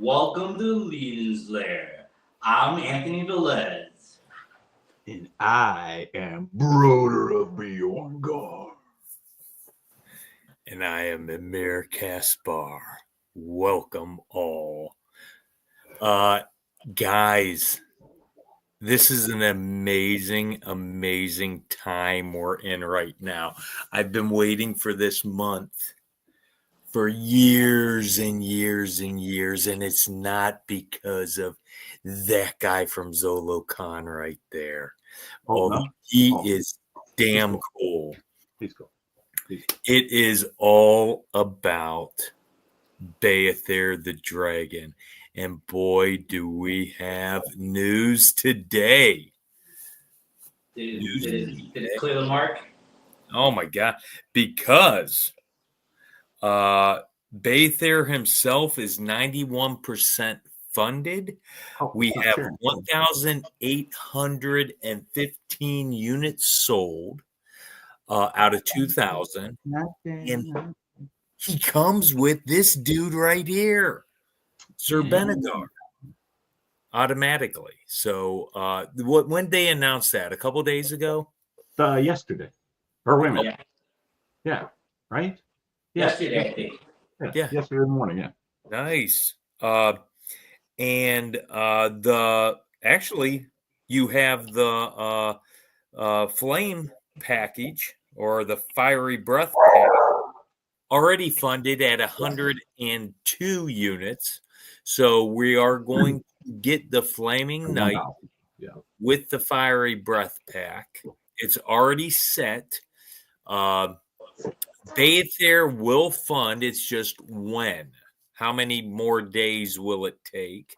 Welcome to Leland's Lair. I'm Anthony Velez. And I am Broder of Bjorngard. And I am Emir Kaspar. Welcome all. Guys, this is an amazing time we're in right now. I've been waiting for this month for years and years and years, and it's not because of that guy from Zolocon right there. He is damn cool. He's cool. It is all about Beather the Dragon. And boy, do we have news today. Did it clear the mark? Oh, my God. Because Beather himself is 91% funded. We have 1,815 units sold out of 2,000. And he comes with this dude right here, Sir Benegar, automatically. So when they announced that? A couple days ago? Yesterday. Or wait a minute. Yeah. Right? Yesterday, I think. Yeah. Yesterday morning, yeah. Nice. And actually you have the flame package or the fiery breath pack already funded at 102 units. So we are going to get the Flaming Knight with the fiery breath pack. It's already set. Beather will fund. It's just when. How many more days will it take?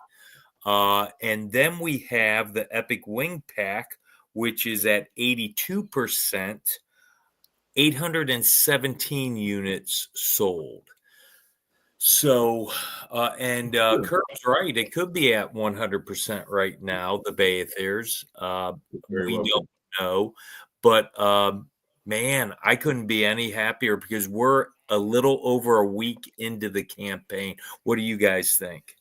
And then we have the Epic Wing Pack, which is at 82%, 817 units sold. So, Kurt's right. It could be at 100% right now, the Beathers. We don't know. But, man, I couldn't be any happier because we're a little over a week into the campaign. What do you guys think?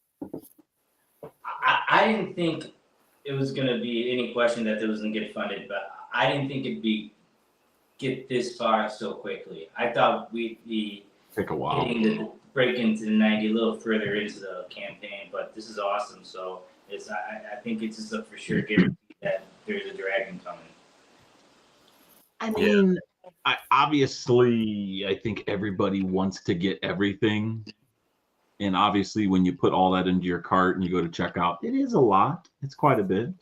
I didn't think it was going to be any question that it was going to get funded, but I didn't think it'd get this far so quickly. I thought we'd be take a while break into the 90 a little further into the campaign, but this is awesome. So I think it's just a for sure guarantee that there's a dragon coming. I mean, obviously, I think everybody wants to get everything. And obviously, when you put all that into your cart and you go to checkout, it is a lot. It's quite a bit.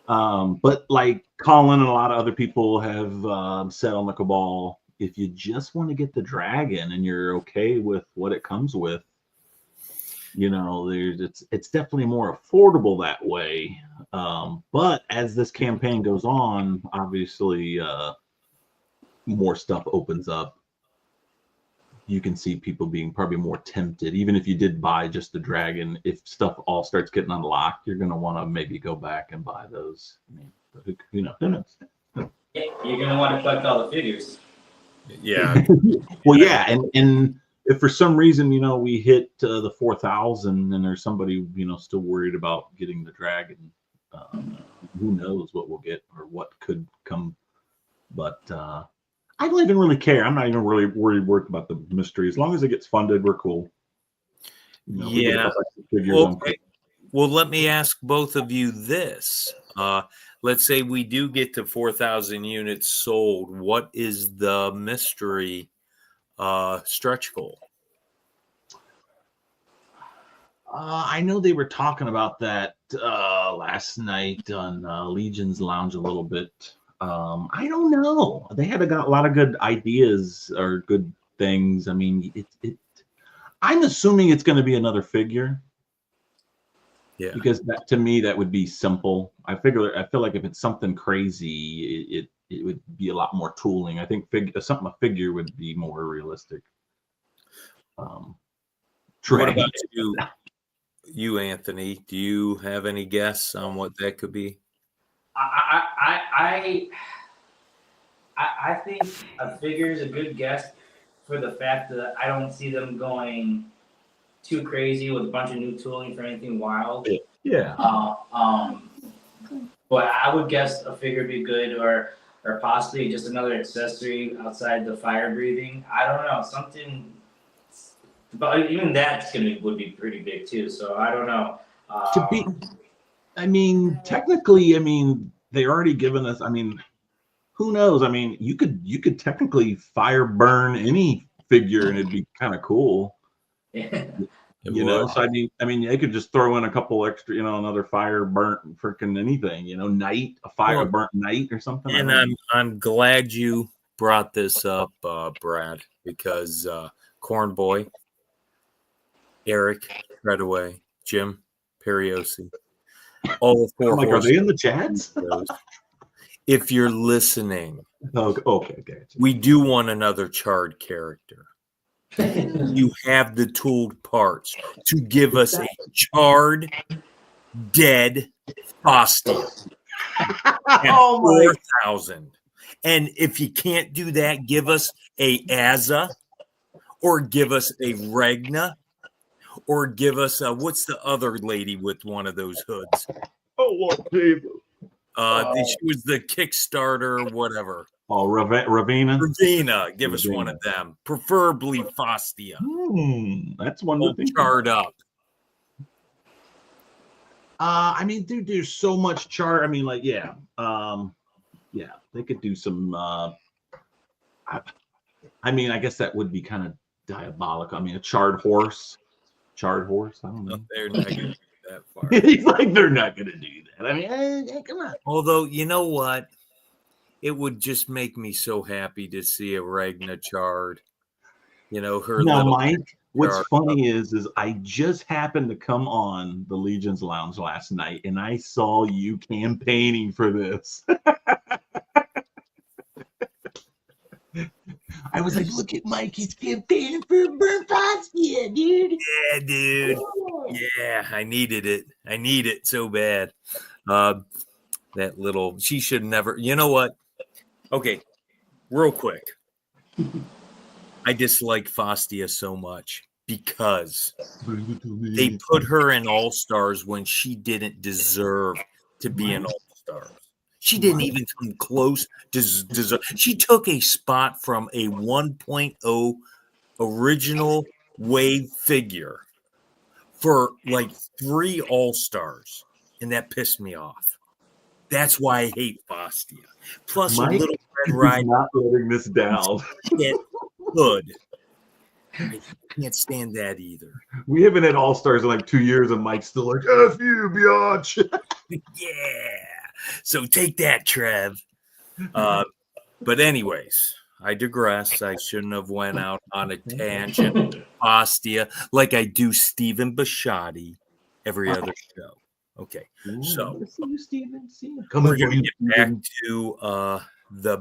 But like Colin and a lot of other people have said on the Cabal, if you just want to get the dragon and you're okay with what it comes with, you know, it's definitely more affordable that way. But as this campaign goes on, obviously, more stuff opens up. You can see people being probably more tempted. Even if you did buy just the dragon, if stuff all starts getting unlocked, you're going to want to maybe go back and buy those. I mean, who knows? Yeah, you're going to want to collect all the figures. Yeah. Well, yeah. And if for some reason, you know, we hit the 4,000 and there's somebody, you know, still worried about getting the dragon, who knows what we'll get or what could come. But I don't even really care. I'm not even really worried about the mystery. As long as it gets funded, we're cool. You know, we get a Yeah. couple extra figures on. Okay. Well, let me ask both of you this. Let's say we do get to 4,000 units sold. What is the mystery stretch goal? I know they were talking about that last night on Legion's Lounge a little bit. I don't know. They had a lot of good ideas or good things. I mean, I'm assuming it's going to be another figure. Yeah. Because to me that would be simple. I feel like if it's something crazy, it would be a lot more tooling. I think a figure would be more realistic. What about you, Anthony? Do you have any guess on what that could be? I think a figure is a good guess for the fact that I don't see them going too crazy with a bunch of new tooling for anything wild. Yeah. But I would guess a figure would be good, or possibly just another accessory outside the fire breathing. I don't know, something. But even that would be pretty big too. So I don't know. I mean, technically, I mean, they already given us. I mean, who knows? I mean, you could technically fire burn any figure and it'd be kind of cool. You know, so I mean, they could just throw in a couple extra, you know, another fire burnt freaking anything, you know, a burnt knight or something. And I'm glad you brought this up, Brad, because Corn Boy, Eric Redaway, Jim Periosi, all the four. Are they in the chats? If you're listening, okay, gotcha. We do want another charred character. You have the tooled parts to give us a charred, dead Fastia at 4,000. And if you can't do that, give us a Azza, or give us a Regna, or give us what's the other lady with one of those hoods? Oh, Lord Jesus. She was the Kickstarter, whatever. Oh, Ravina. Give us one of them, preferably Fastia. That's one to think charred up. I mean, dude, there's so much chart. I mean, like, yeah, they could do some. I mean, I guess that would be kind of diabolical. I mean, a charred horse. I don't know. They're not going to do that far. He's like, they're not going to do that. I mean, come on. Although, you know what? It would just make me so happy to see a Regna charred. You know, her now, little. Mike, what's funny is I just happened to come on the Legion's Lounge last night, and I saw you campaigning for this. I was like, look at Mike, he's campaigning for a burnt Fastia, dude. Yeah, dude. Yeah, I needed it. I need it so bad. That little, she should never, you know what? Okay, real quick. I dislike Fastia so much because they put her in All-Stars when she didn't deserve to be an All-Star. She didn't even come close to deserve. She took a spot from a 1.0 original wave figure for like 3 All-Stars, and that pissed me off. That's why I hate Fastia. Plus, Mike, a little Red Rider. Not letting this down. Good. I can't stand that either. We haven't had All-Stars in like 2 years, and Mike's still like, F you, biatch. Yeah. So take that, Trev. But anyways, I digress. I shouldn't have went out on a tangent. Fastia, like I do Stephen Bisciotti every other show. Okay, so we're going to get back to the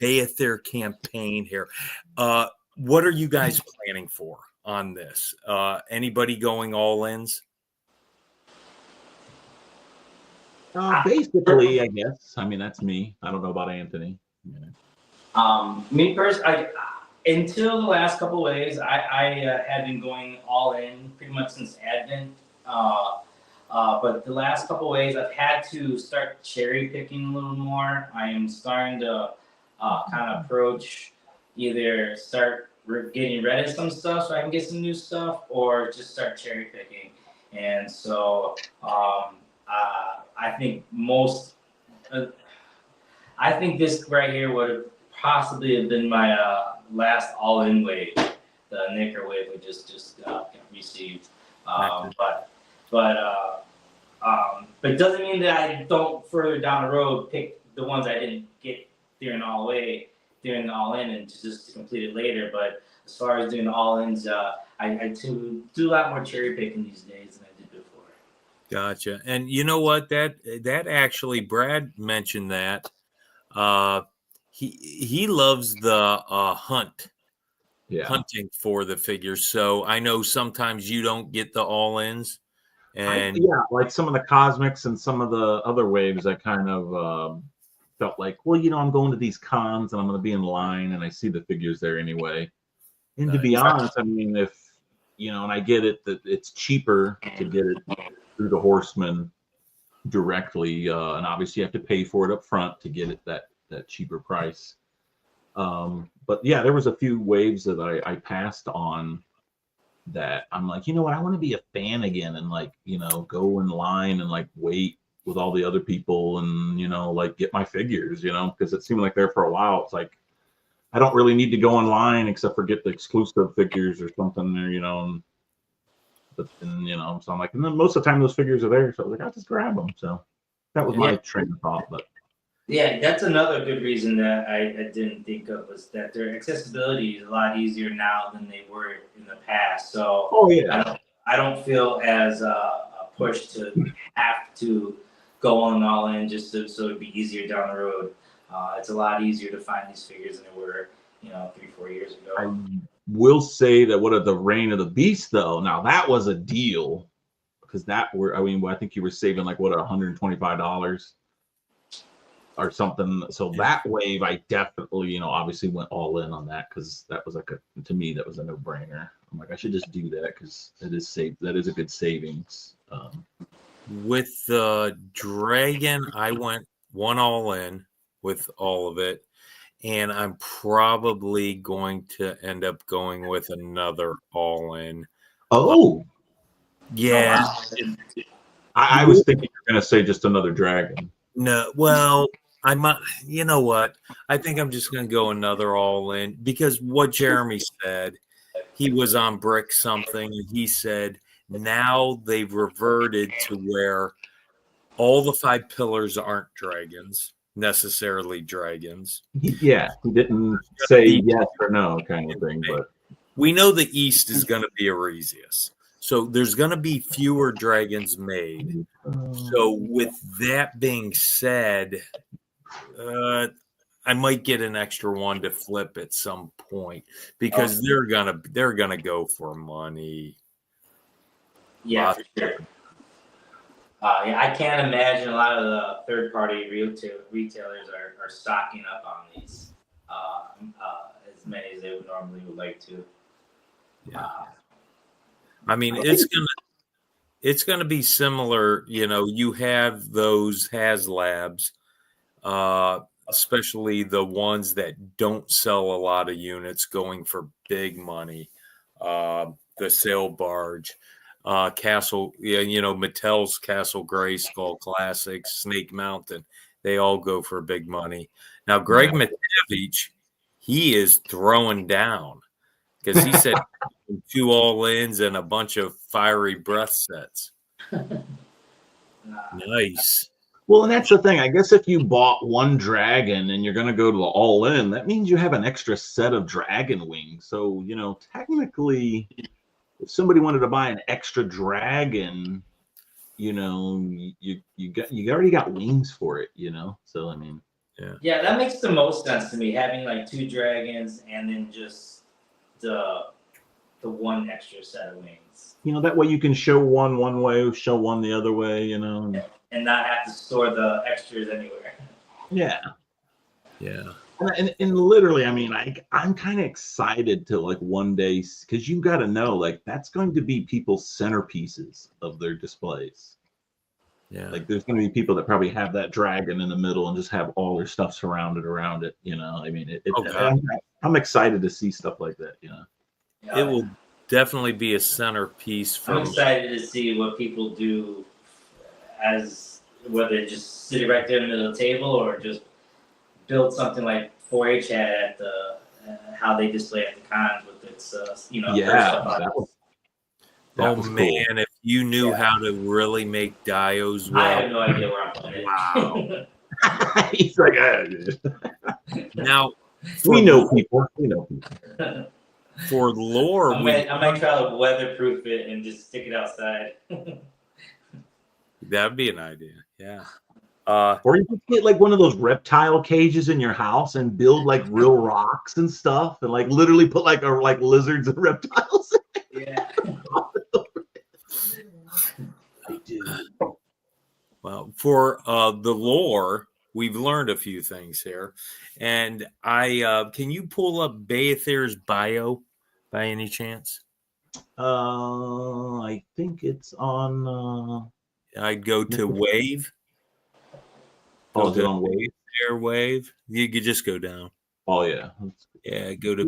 Beather campaign here. What are you guys planning for on this? Anybody going all-ins? Basically, I guess. I mean, that's me. I don't know about Anthony. Yeah. Me personally, until the last couple of waves, I had been going all in pretty much since Advent. But the last couple of waves, I've had to start cherry picking a little more. I am starting to kind of approach, either start getting rid of some stuff so I can get some new stuff, or just start cherry picking. And so I think uh, I think this right here would have possibly have been my last all-in wave, the Nicker wave we just received. But it doesn't mean that I don't further down the road pick the ones I didn't get during the all-in, and just to complete it later. But as far as doing the all-ins, I do a lot more cherry picking these days than I did before. Gotcha. And you know what? That actually, Brad mentioned that. He loves the hunting for the figures. So I know sometimes you don't get the all-ins. And like some of the cosmics and some of the other waves, I kind of felt like, well, I'm going to these cons and I'm going to be in line, and I see the figures there anyway. And to be honest, I mean, if and I get it that it's cheaper to get it through the Horseman directly, and obviously you have to pay for it up front to get it that cheaper price. But yeah, there was a few waves that I passed on that I'm like, what, I want to be a fan again, and like, go in line and like wait with all the other people, and like get my figures, because it seemed like there for a while it's like I don't really need to go online except for get the exclusive figures or something there, but then so I'm like, and then most of the time those figures are there, so I was like, I'll just grab them. So that was my train of thought. But yeah, that's another good reason that I didn't think of, was that their accessibility is a lot easier now than they were in the past. So I don't feel as pushed to have to go all in just so it'd be easier down the road. It's a lot easier to find these figures than they were, 3-4 years ago. I will say that the Reign of the Beast, though, now that was a deal, because I think you were saving like $125 or something. So that wave, I definitely, obviously went all in on that, because that was to me, that was a no-brainer. I'm like, I should just do that because that is a good savings. With the Dragon, I went one all in with all of it, and I'm probably going to end up going with another all in. Oh, yeah. I was thinking you're going to say just another Dragon. No, well, I might. You know what? I think I'm just going to go another all in, because what Jeremy said, he was on Brick something, and he said now they've reverted to where all the 5 pillars aren't necessarily dragons. He didn't say yes or no kind of thing, but we know the East is going to be Aresius, so there's going to be fewer dragons made. So with that being said, I might get an extra one to flip at some point, because they're gonna go for money. Yeah, for sure. I can't imagine a lot of the third-party retailers are stocking up on these as many as they would normally like to. Yeah. I mean, it's gonna be similar. You have those HasLabs, especially the ones that don't sell a lot of units, going for big money. The Sail Barge. Castle, Mattel's Castle Grayskull Classics, Snake Mountain, they all go for big money. Now, Greg Matevich, he is throwing down, because he said 2 all-ins and a bunch of fiery breath sets. Nice. Well, and that's the thing. I guess if you bought one dragon and you're going to go to the all-in, that means you have an extra set of dragon wings. So, technically, if somebody wanted to buy an extra dragon, you already got wings for it, So I mean, yeah, that makes the most sense to me, having like 2 dragons and then just the one extra set of wings. That way you can show one way, show one the other way, and not have to store the extras anywhere. Yeah. Yeah. And literally, I mean, I'm kind of excited to like one day, because you got to know, like, that's going to be people's centerpieces of their displays. Yeah. Like there's going to be people that probably have that dragon in the middle and just have all their stuff surrounded around it. I mean, Oh, God. I'm excited to see stuff like that. It will definitely be a centerpiece I'm from. excited to see what people do, as whether just sit it right there in the middle of the table or just build something like 4-H had at the how they display at the cons with its Yeah, stuff on it. that was man, cool. if you knew Yeah. how to really make dios I well. have no idea where I'm putting it. Wow. He's like, Now, we know people. We know people. For lore, I might try to weatherproof it and just stick it outside. that'd be an idea. Yeah. Or you could get like one of those reptile cages in your house and build like real rocks and stuff, and like literally put like lizards and reptiles. Yeah. I do. Well, for the lore, we've learned a few things here, and can you pull up Baether's bio by any chance? I think it's on. I'd go to Wave. Oh, is it on Wave? Baether Wave. You could just go down. Oh yeah. Yeah, go to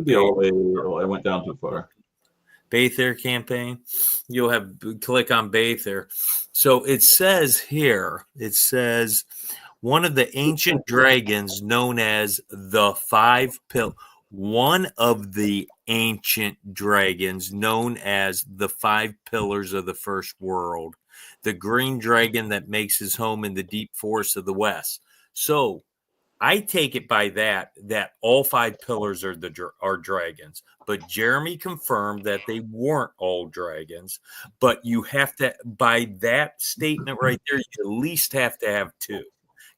I went down too far. Baether campaign. You'll have click on Baether. So it says here, one of the ancient dragons known as the Five Pillars. One of the ancient dragons known as the Five Pillars of the First World. The green dragon that makes his home in the deep forests of the West. So I take it by that all five pillars are dragons. But Jeremy confirmed that they weren't all dragons. But you have to, by that statement right there, you at least have to have two.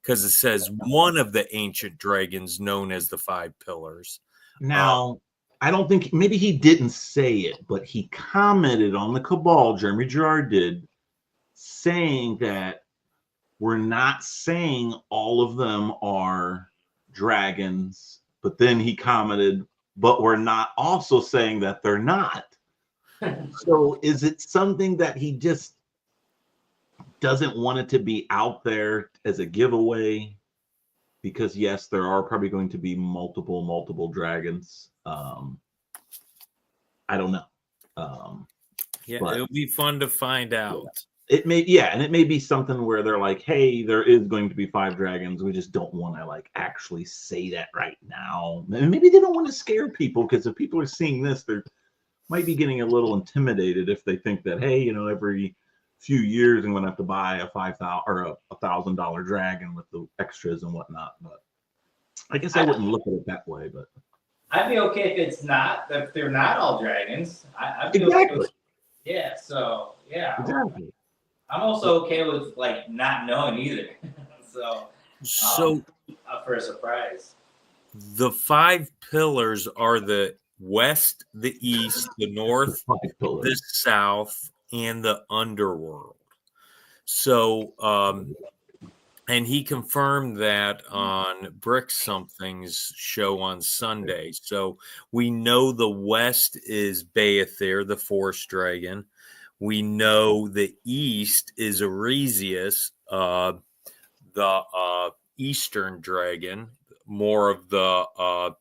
Because it says one of the ancient dragons known as the Five Pillars. Now, I don't think, maybe he didn't say it, but he commented on the Cabal, Jeremy Gerard did, saying that we're not saying all of them are dragons, but then he commented, but we're not also saying that they're not. So is it something that he just doesn't want it to be out there as a giveaway? Because yes, there are probably going to be multiple dragons. I don't know. It'll be fun to find out. It may, and it may be something where they're like, hey, there is going to be 5 dragons. We just don't want to like actually say that right now. And maybe they don't want to scare people, because if people are seeing this, they might be getting a little intimidated if they think that, hey, every few years I'm going to have to buy a $5,000 or a $1,000 dragon with the extras and whatnot. But I guess I wouldn't look at it that way. But I'd be okay if they're not all dragons. I'd be exactly. Okay with, yeah. So yeah. Exactly. I'm also okay with like not knowing either. So up for a surprise. The 5 pillars are the West, the East, the North, the South, and the Underworld. So, and he confirmed that on Brick Something's show on Sunday. So we know the West is Baether, the Forest Dragon. We know the East is Aresius, the Eastern Dragon, more of the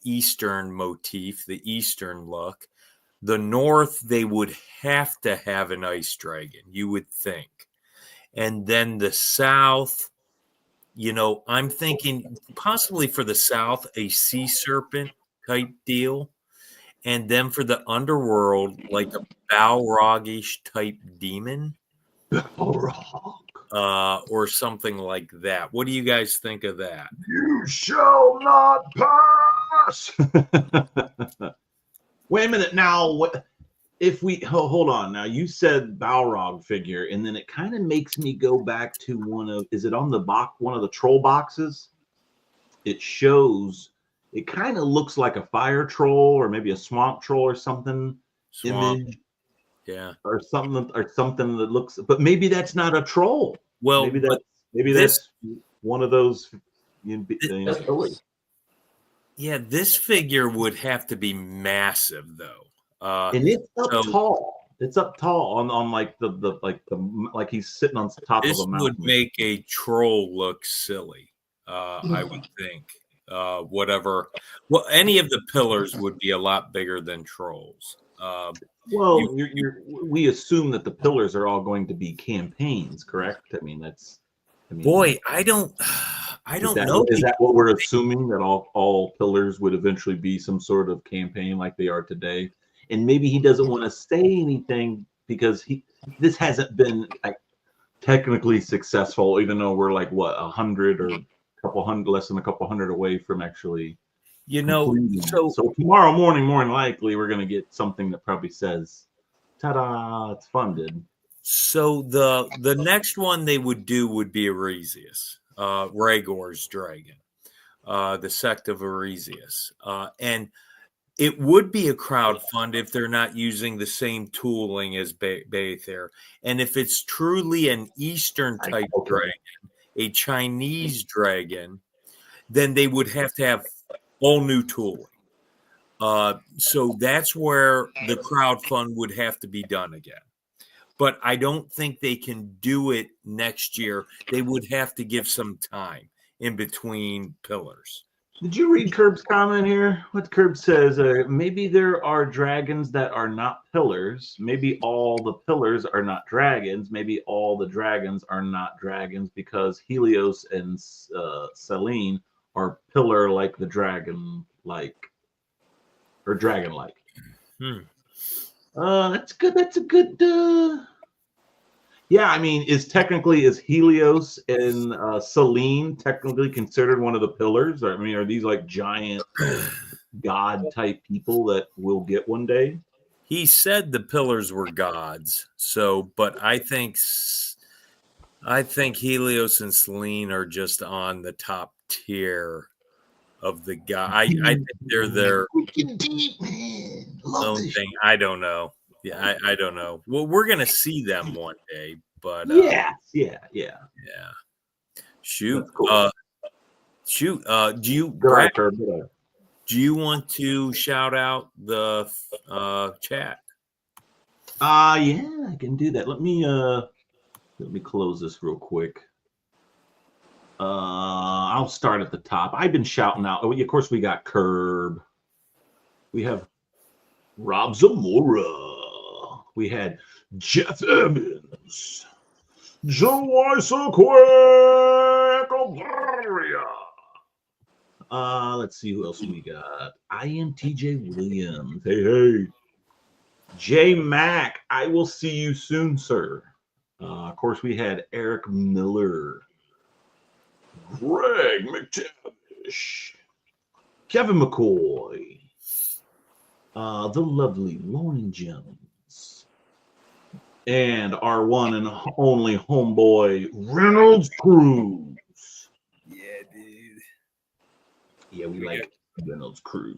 Eastern motif, the Eastern look. The North, they would have to have an Ice Dragon, you would think. And then the South, I'm thinking possibly for the South, a Sea Serpent type deal. And then for the Underworld, like a Balrogish type demon. Balrog. Or something like that. What do you guys think of that? You shall not pass. Wait a minute. Now, what if we hold on? Now, you said Balrog figure, and then it kind of makes me go back to is it on the box, one of the troll boxes? It shows, it kind of looks like a fire troll or maybe a swamp troll or something. Image. Yeah. Or something that looks, but maybe that's not a troll. Well, maybe that's one of those. Yeah, this figure would have to be massive, though. And it's up tall. It's up tall on like the like he's sitting on top This of a would mountain. make a troll look silly. I would think. Whatever. Well, any of the pillars would be a lot bigger than trolls. Well, we assume that the pillars are all going to be campaigns, correct? I mean, boy, I don't know. Is that what we're assuming, that all pillars would eventually be some sort of campaign like they are today? And maybe he doesn't want to say anything because this hasn't been like technically successful, even though we're like 100 or less than a couple hundred away from actually completing it. So tomorrow morning, more than likely, we're going to get something that probably says, "Ta-da! It's funded." So the next one they would do would be Aresius, Rhaegor's dragon, the sect of Aresius, and it would be a crowdfund if they're not using the same tooling as Bayther, and if it's truly an Eastern type dragon, a Chinese dragon, then they would have to have all new tooling. So that's where the crowdfund would have to be done again. But I don't think they can do it next year. They would have to give some time in between pillars. Did you read Curb's comment here? What Curb says, maybe there are dragons that are not pillars. Maybe all the pillars are not dragons. Maybe all the dragons are not dragons because Helios and Selene are pillar like the dragon-like. Or dragon-like. That's good. That's a good... Yeah, I mean, is Helios and Selene technically considered one of the pillars? I mean, are these like giant god type people that we'll get one day? He said the pillars were gods. So, but I think Helios and Selene are just on the top tier of the god. I think they're their deep, man. own thing. I don't know. Yeah, I don't know. Well, we're gonna see them one day, but yeah. Shoot, cool. Do you want to shout out the chat? Yeah, I can do that. Let me close this real quick. I'll start at the top. I've been shouting out. Of course, we got Curb. We have Rob Zamora. We had Jeff Evans, Joe let's see who else we got. I am TJ Williams. Hey. J Mac, I will see you soon, sir. Of course, we had Eric Miller, Greg McTavish, Kevin McCoy, the lovely Lauren Jones, and our one and only homeboy Reynolds Cruz. Yeah, dude. Yeah, we like Reynolds Cruz.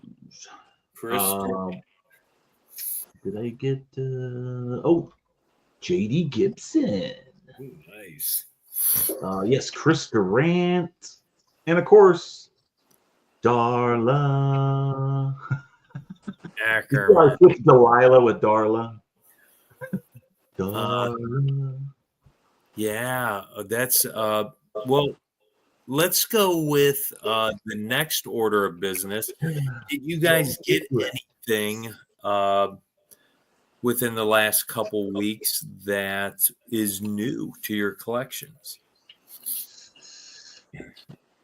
Did I get JD Gibson? Ooh, nice. Yes, Chris Durant, and of course Darla. Ackerman. Delilah with Darla. Darla. Yeah, that's well, let's go with the next order of business. Did you guys get anything within the last couple weeks that is new to your collections?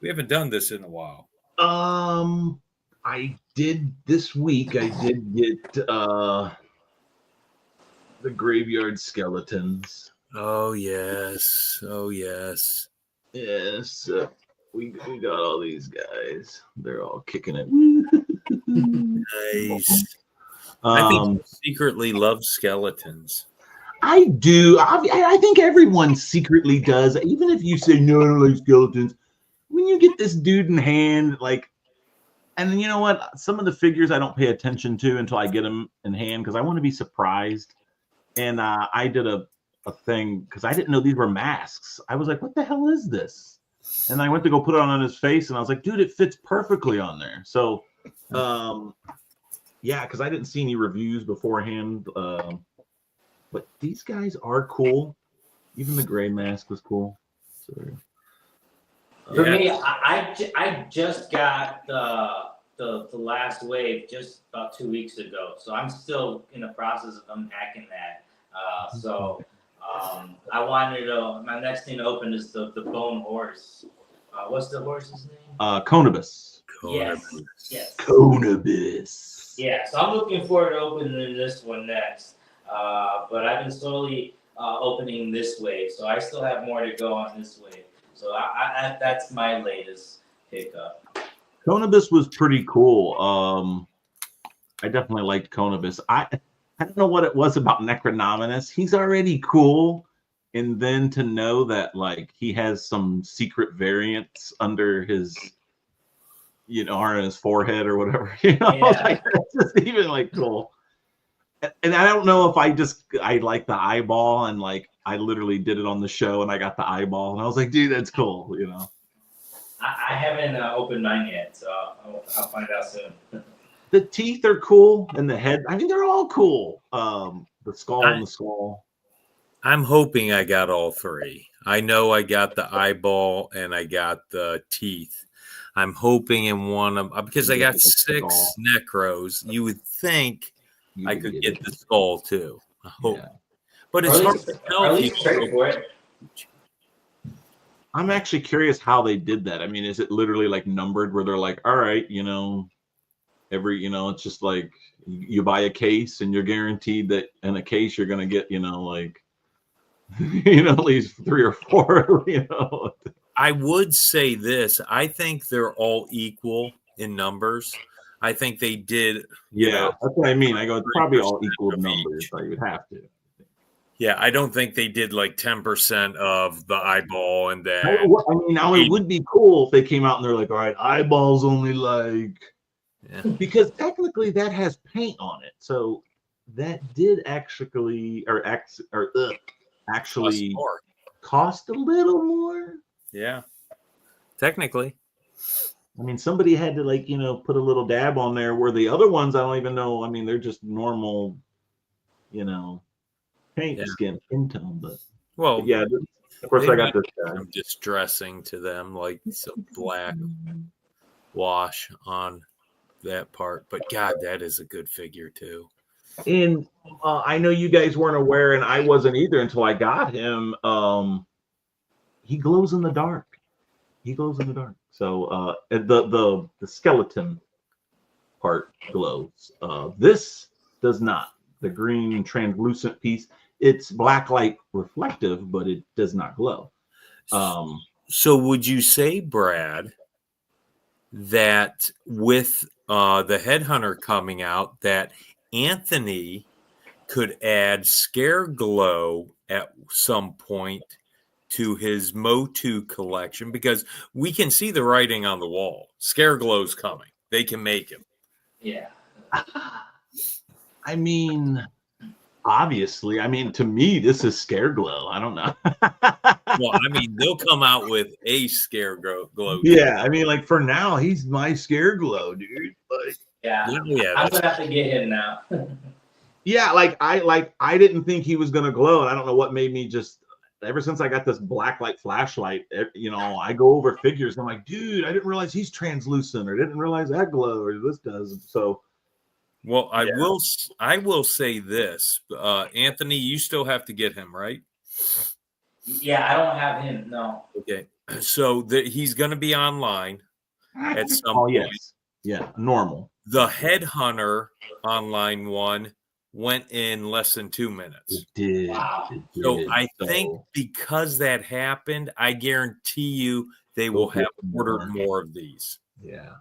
We haven't done this in a while. I did this week. I did get the Graveyard Skeletons. Oh yes. Yes. We got all these guys. They're all kicking it. Nice. I think you secretly love skeletons. I do. I think everyone secretly does. Even if you say no, I don't like skeletons. When you get this dude in hand, like, and then you know what? Some of the figures I don't pay attention to until I get them in hand because I want to be surprised. And I did a thing because I didn't know these were masks. I was like, what the hell is this? And I went to go put it on his face, and I was like, dude, it fits perfectly on there. So, yeah, because I didn't see any reviews beforehand. But these guys are cool. Even the gray mask was cool. So, For Yeah. me, I just got the last wave just about 2 weeks ago, so I'm still in the process of unpacking that. I wanted to. My next thing to open is the bone horse. What's the horse's name? Conibus. Yes. Conibus. Yeah, so I'm looking forward to opening this one next. But I've been slowly opening this wave, so I still have more to go on this wave. So that's my latest pickup. Conibus was pretty cool. I definitely liked Conibus. I don't know what it was about Necronominus. He's already cool, and then to know that like he has some secret variants under his, or on his forehead or whatever, Yeah. like that's just even like cool. And I don't know if I like the eyeball, and like I literally did it on the show and I got the eyeball and I was like, dude, that's cool, I haven't opened mine yet, so I'll find out soon. The teeth are cool and the head, I mean, they're all cool. The skull and the skull. I'm hoping I got all three. I know I got the eyeball and I got the teeth. I'm hoping in one of because I got 6 necros. You would think I could get the skull too. I hope, but it's hard to tell. At least trade for it. I'm actually curious how they did that. I mean, is it literally like numbered where they're like, all right, every, it's just like you buy a case and you're guaranteed that in a case you're gonna get, like, at least 3 or 4, I would say this. I think they're all equal in numbers. I think they did. That's what I mean. I go, it's probably all equal numbers, but you would have to. Yeah, I don't think they did like 10% of the eyeball and that. I mean, now it would be cool if they came out and they're like, all right, eyeballs only like, because technically that has paint on it. So that did actually, actually cost a little more. Yeah, technically. I mean, somebody had to like, put a little dab on there where the other ones, I don't even know. I mean, they're just normal, paint skin tone, but yeah, of course I got this guy. I'm distressing to them, like some black wash on that part. But God, that is a good figure too. And I know you guys weren't aware, and I wasn't either until I got him. He glows in the dark. So the skeleton part glows. This does not. The green translucent piece. It's black light reflective, but it does not glow. So would you say, Brad, that with the Headhunter coming out, that Anthony could add Scare Glow at some point to his Motu collection? Because we can see the writing on the wall. Scare Glow's coming. They can make him. Yeah. I mean, obviously, to me, this is Scare Glow. I don't know. Well, I mean, they'll come out with a Scare Glow. Yeah, I mean, like for now, he's my Scare Glow, dude. Like, I'm gonna have to get him now. Yeah, I didn't think he was gonna glow, and I don't know what made me just. Ever since I got this black light flashlight, I go over figures. And I'm like, dude, I didn't realize he's translucent, or didn't realize that glow, or this does. So, well, I will say this, Anthony, you still have to get him, right? Yeah, I don't have him. No. Okay, so he's going to be online at some point. Yes, yeah, normal. The Headhunter online one went in less than 2 minutes. It did. Wow. So I think because that happened, I guarantee you they will have ordered more of these. Yeah.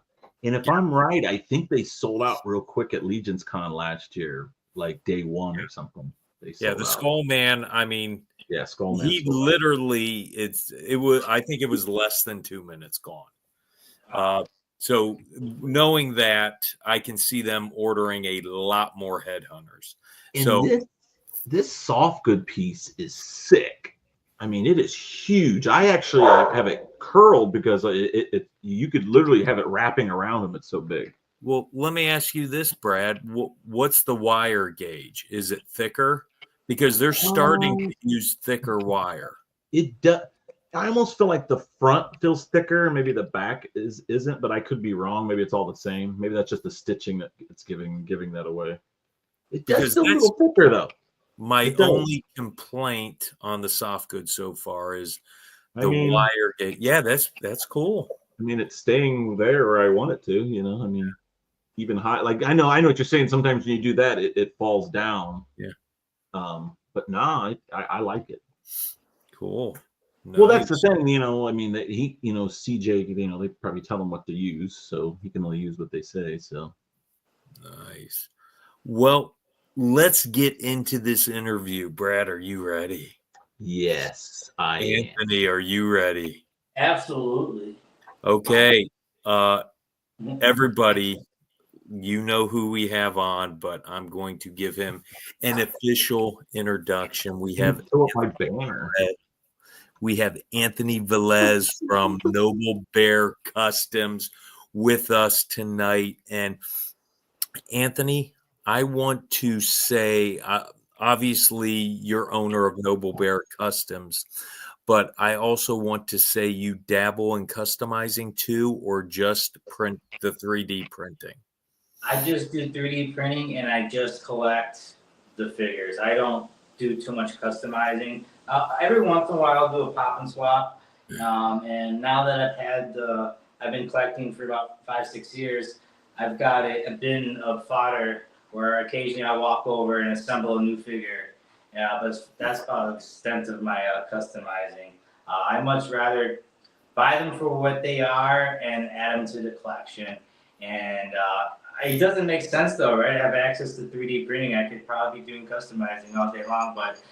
And if I'm right, I think they sold out real quick at Legion's Con last year, like day 1 or something. The Skull Man, I mean, Skull Man. He literally, I think it was less than 2 minutes gone. So knowing that, I can see them ordering a lot more Headhunters. And so this soft good piece is sick. I mean, it is huge. I actually have it curled because you could literally have it wrapping around him. It's so big. Well, let me ask you this, Brad. What's the wire gauge? Is it thicker? Because they're starting Um, to use thicker wire. It does. I almost feel like the front feels thicker. Maybe the back isn't, but I could be wrong. Maybe it's all the same. Maybe that's just the stitching that it's giving that away. It does Because feel a that's little thicker though. my It does. only complaint on the soft goods so far is I the mean, wire gate. Yeah, that's cool. it's staying there where I want it to. Even high. Like I know what you're saying. Sometimes when you do that, it falls down. Yeah. But nah, I like it. Cool. Well, that's the Nice. thing, that he, CJ, they probably tell him what to use, so he can only use what they say. So Nice. Well, let's get into this interview. Brad, are you ready? yes, I am. Anthony, are you ready? Absolutely. Okay. Everybody, you know who we have on, but I'm going to give him an official introduction. We have Throw up my banner. Anthony Velez from Noble Bear Customs with us tonight. And Anthony, I want to say, obviously, you're owner of Noble Bear Customs, but I also want to say you dabble in customizing too, or just print the 3D printing. I just do 3D printing and I just collect the figures. I don't do too much customizing. Every once in a while I'll do a pop and swap. And now that I've been collecting for about 5-6 years, I've got a bin of fodder where occasionally I walk over and assemble a new figure. Yeah, but that's about the extent of my customizing. I much rather buy them for what they are and add them to the collection. And it doesn't make sense though, right? I have access to 3D printing. I could probably be doing customizing all day long, but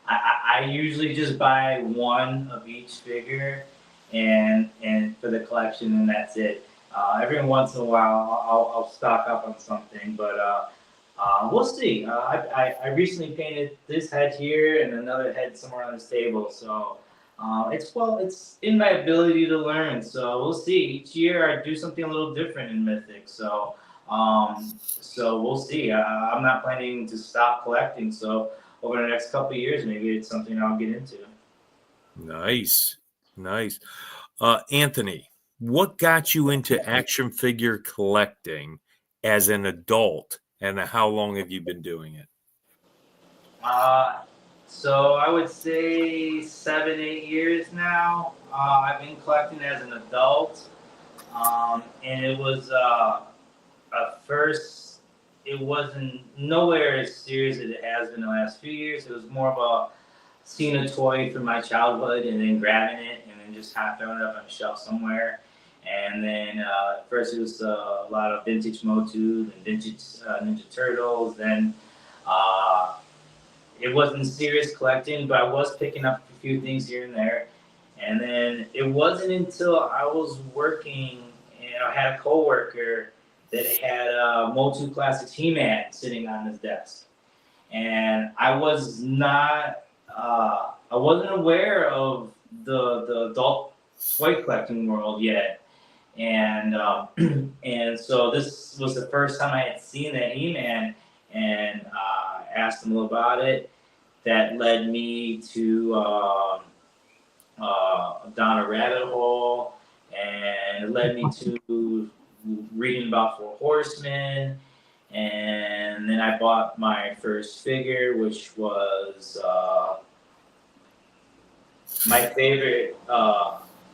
I usually just buy one of each figure and for the collection, and that's it. Every once in a while, I'll stock up on something, but we'll see. I recently painted this head here and another head somewhere on this table, so it's in my ability to learn. So we'll see. Each year I do something a little different in Mythic, so we'll see. I'm not planning to stop collecting, so over the next couple of years, maybe it's something I'll get into. Nice. Anthony, what got you into action figure collecting as an adult, and how long have you been doing it? So I would say 7-8 years now. I've been collecting as an adult, and it was first. It wasn't nowhere as serious as it has been the last few years. It was more of a seeing a toy from my childhood and then grabbing it and then just kind of throwing it up on a shelf somewhere. And then first it was a lot of vintage Motu, then vintage Ninja Turtles. Then it wasn't serious collecting, but I was picking up a few things here and there. And then it wasn't until I was working and I had a coworker that had Motu Classics He-Man sitting on his desk. And I wasn't aware of the adult toy collecting world yet. And and so this was the first time I had seen that He-Man, and asked him a little about it. That led me to down a rabbit hole, and it led me to reading about Four Horsemen, and then I bought my first figure, which was my favorite.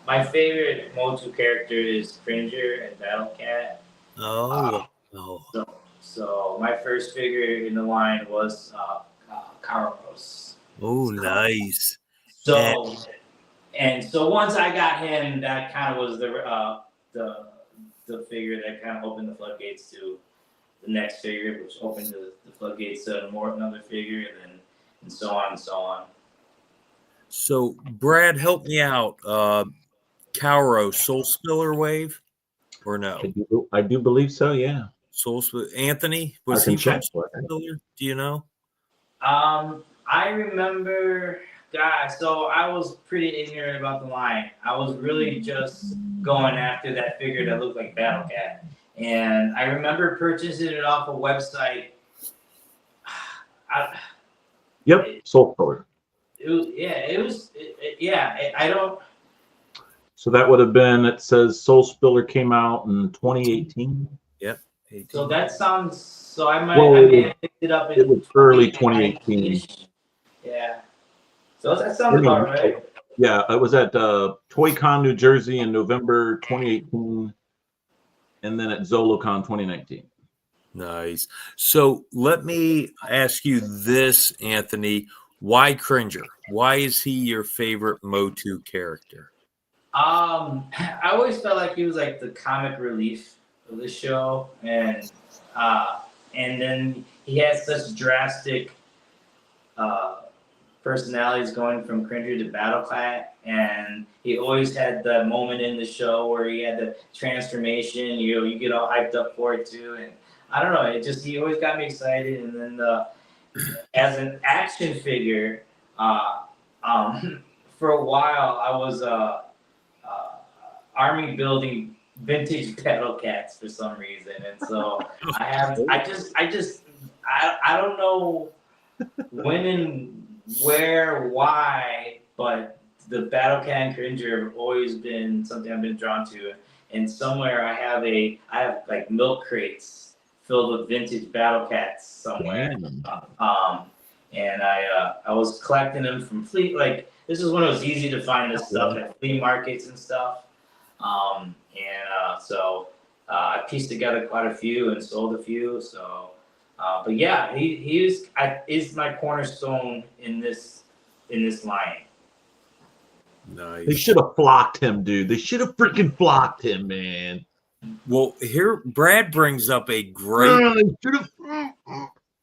My favorite Motu character is Cringer and Battle Cat. So my first figure in the line was Kairos. Oh, nice. So once I got him, that kind of was the figure that kind of opened the floodgates to the next figure, which opened the floodgates to another figure, and so on and so on. So, Brad, help me out. Kauro, Soul Spiller Wave, or no? I do believe so. Yeah. Soul Spiller. Anthony, was he from Soul Spiller? Do you know? I remember, guys. So I was pretty ignorant about the line. I was really just going after that figure that looked like Battle Cat, and I remember purchasing it off a website. Yep, Soul Spiller. I don't. So that would have been. It says Soul Spiller came out in 2018. Yep. So that sounds. So I Well, may have picked it up in it was early 2018. 2019-ish. Yeah. So that sounds Maybe about not. right. Yeah, it was at ToyCon, New Jersey in November 2018, and then at ZoloCon 2019. Nice. So let me ask you this, Anthony. Why Cringer? Why is he your favorite Motu character? I always felt like he was like the comic relief of the show, and then he had such drastic personalities going from Cringer to Battle Cat, and he always had the moment in the show where he had the transformation. You get all hyped up for it too, and I don't know. He always got me excited, and then as an action figure, for a while I was army building vintage Battle Cats for some reason, and so I don't know when and where, why, but the Battle Cat and Cringer have always been something I've been drawn to, and somewhere I have like milk crates filled with vintage Battle Cats somewhere. And I was collecting them from this is when it was easy to find this stuff at flea markets and stuff. So I pieced together quite a few and sold a few. So, but yeah, he is my cornerstone in this line. Nice. They should have flocked him, dude. They should have freaking flocked him, man. Well, here Brad brings up a great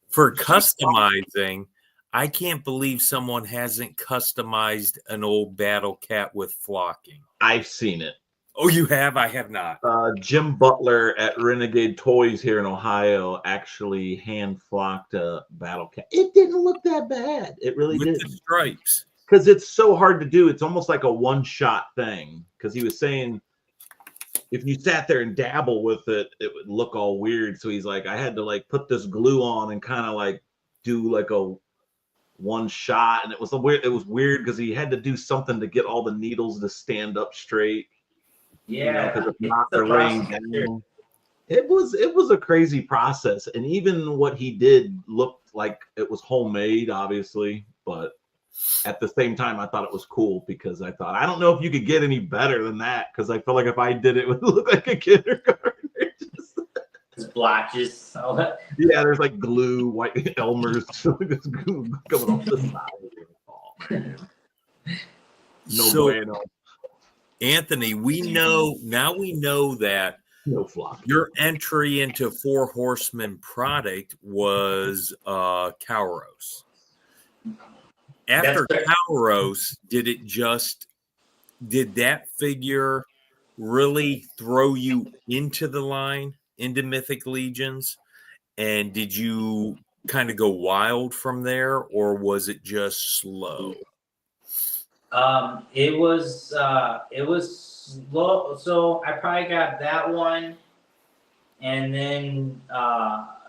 for customizing. I can't believe someone hasn't customized an old Battle Cat with flocking. I've seen it. Oh, you have? I have not. Jim Butler at Renegade Toys here in Ohio actually hand flocked a Battle Cat. It didn't look that bad. It really didn't. With the stripes. Because it's so hard to do. It's almost like a one-shot thing. Because he was saying if you sat there and dabble with it, it would look all weird. So he's like, I had to like put this glue on and kind of like do like a one shot, and it was weird because he had to do something to get all the needles to stand up straight. Yeah, because if not, they're laying down. It was a crazy process, and even what he did looked like it was homemade, obviously, but at the same time, I thought it was cool because I thought, I don't know if you could get any better than that, because I felt like if I did it, it would look like a kindergartner. Just blotches. All that. Yeah, there's like glue, white Elmer's coming off the side. Oh, man. No bueno. Anthony, we know that no flop. Your entry into Four Horsemen product was Kauros. After Kauros, did that figure really throw you into the line, into Mythic Legions? And did you kind of go wild from there, or was it just slow? It was slow. So I probably got that one, and then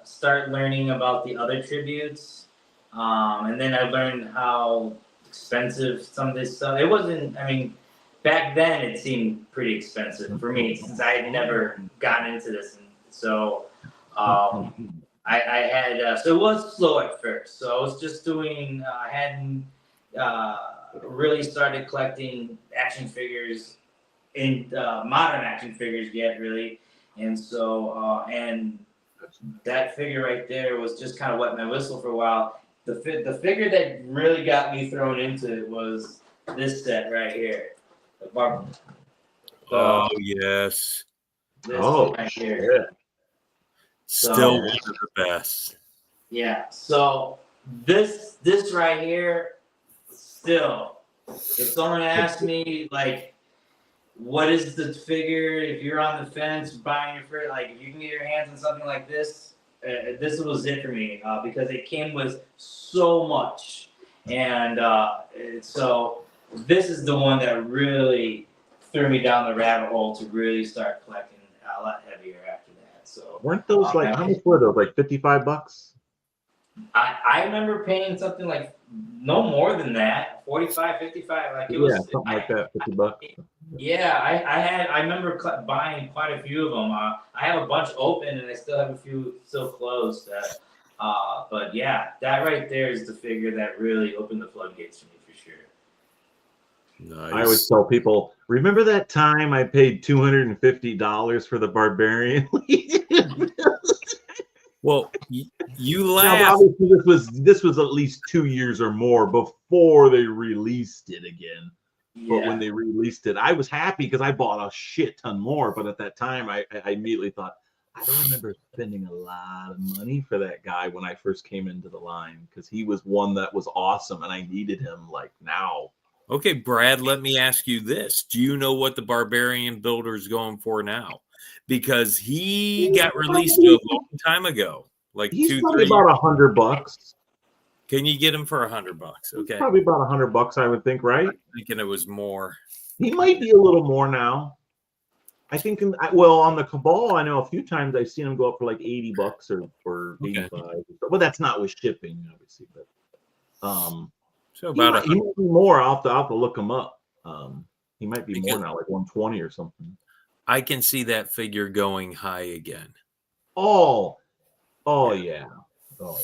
start learning about the other tributes. And then I learned how expensive some of this stuff. It wasn't. I mean, back then it seemed pretty expensive for me since I had never gotten into this. And so I had. So it was slow at first. So I was just doing. I hadn't really started collecting action figures in modern action figures yet, really. And so and that figure right there was just kind of wet my whistle for a while. The figure that really got me thrown into it was this set right here. Oh yes. This right here. Yeah. Still one of the best. Yeah. So this right here, still, if someone asked me like, what is the figure? If you're on the fence buying your figure, like if you can get your hands on something like this, this was it for me because it came with so much, and so this is the one that really threw me down the rabbit hole to really start collecting a lot heavier after that. So weren't those like how much were those? Like $55? I remember paying something like no more than that, 45, 55. Like it Yeah, was, something like that, $50. yeah, I remember buying quite a few of them. I have a bunch open and I still have a few still closed. But yeah, that right there is the figure that really opened the floodgates for me for sure. I always Nice. tell people, remember that time I paid $250 for the Barbarian Legion? Well, you Now, laugh. obviously, this was at least 2 years or more before they released it again. But when Yeah. they released it, I was happy because I bought a shit ton more. But at that time, I immediately thought, I don't remember spending a lot of money for that guy when I first came into the line because he was one that was awesome and I needed him like now. Okay, Brad, let me ask you this. Do you know what the Barbarian Builder is going for now? Because he got released a long time ago, like He's two, probably 3 years. about $100. Can you get him for $100? He's Okay. probably about $100, I would think, right? Thinking it was more. He might be a little more now. I think, well, on the Cabal, I know a few times I've seen him go up for like $80 or Okay. 85. But that's not with shipping, obviously. But So he about might, he might be more. I'll have to look him up. He might be more now, like 120 or something. I can see that figure going high again. Oh yeah. Oh yeah. No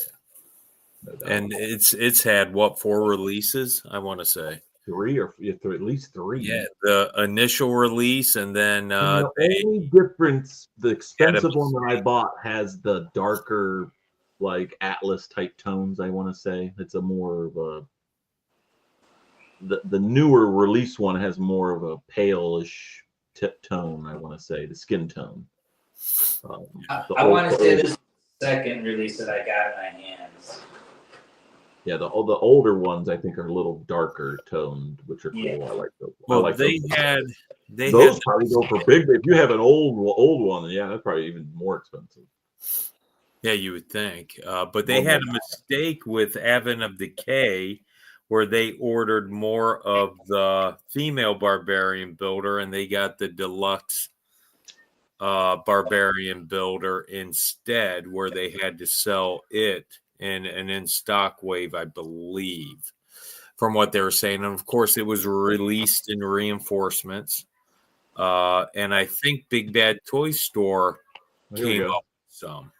doubt. And it's had what, 4 releases, I want to say. Three or at least three. Yeah, the initial release, and then And the only difference, the expensive Adam- one that I bought has the darker, like Atlas type tones. I want to say it's a more of a the newer release one has more of a palish tone. I want to say the skin tone. I want to say this is the second release that I got in my hands. Yeah, the older ones I think are a little darker toned, which are cool. Yeah. I like those. Well, I like they those. had Those probably go for big. If you have an old one, yeah, that's probably even more expensive. Yeah, you would think. But they had a mistake with Advent of Decay where they ordered more of the female Barbarian Builder and they got the deluxe Barbarian Builder instead, where they had to sell it in an in-stock wave, I believe, from what they were saying. And, of course, it was released in reinforcements. And I think Big Bad Toy Store came up with some.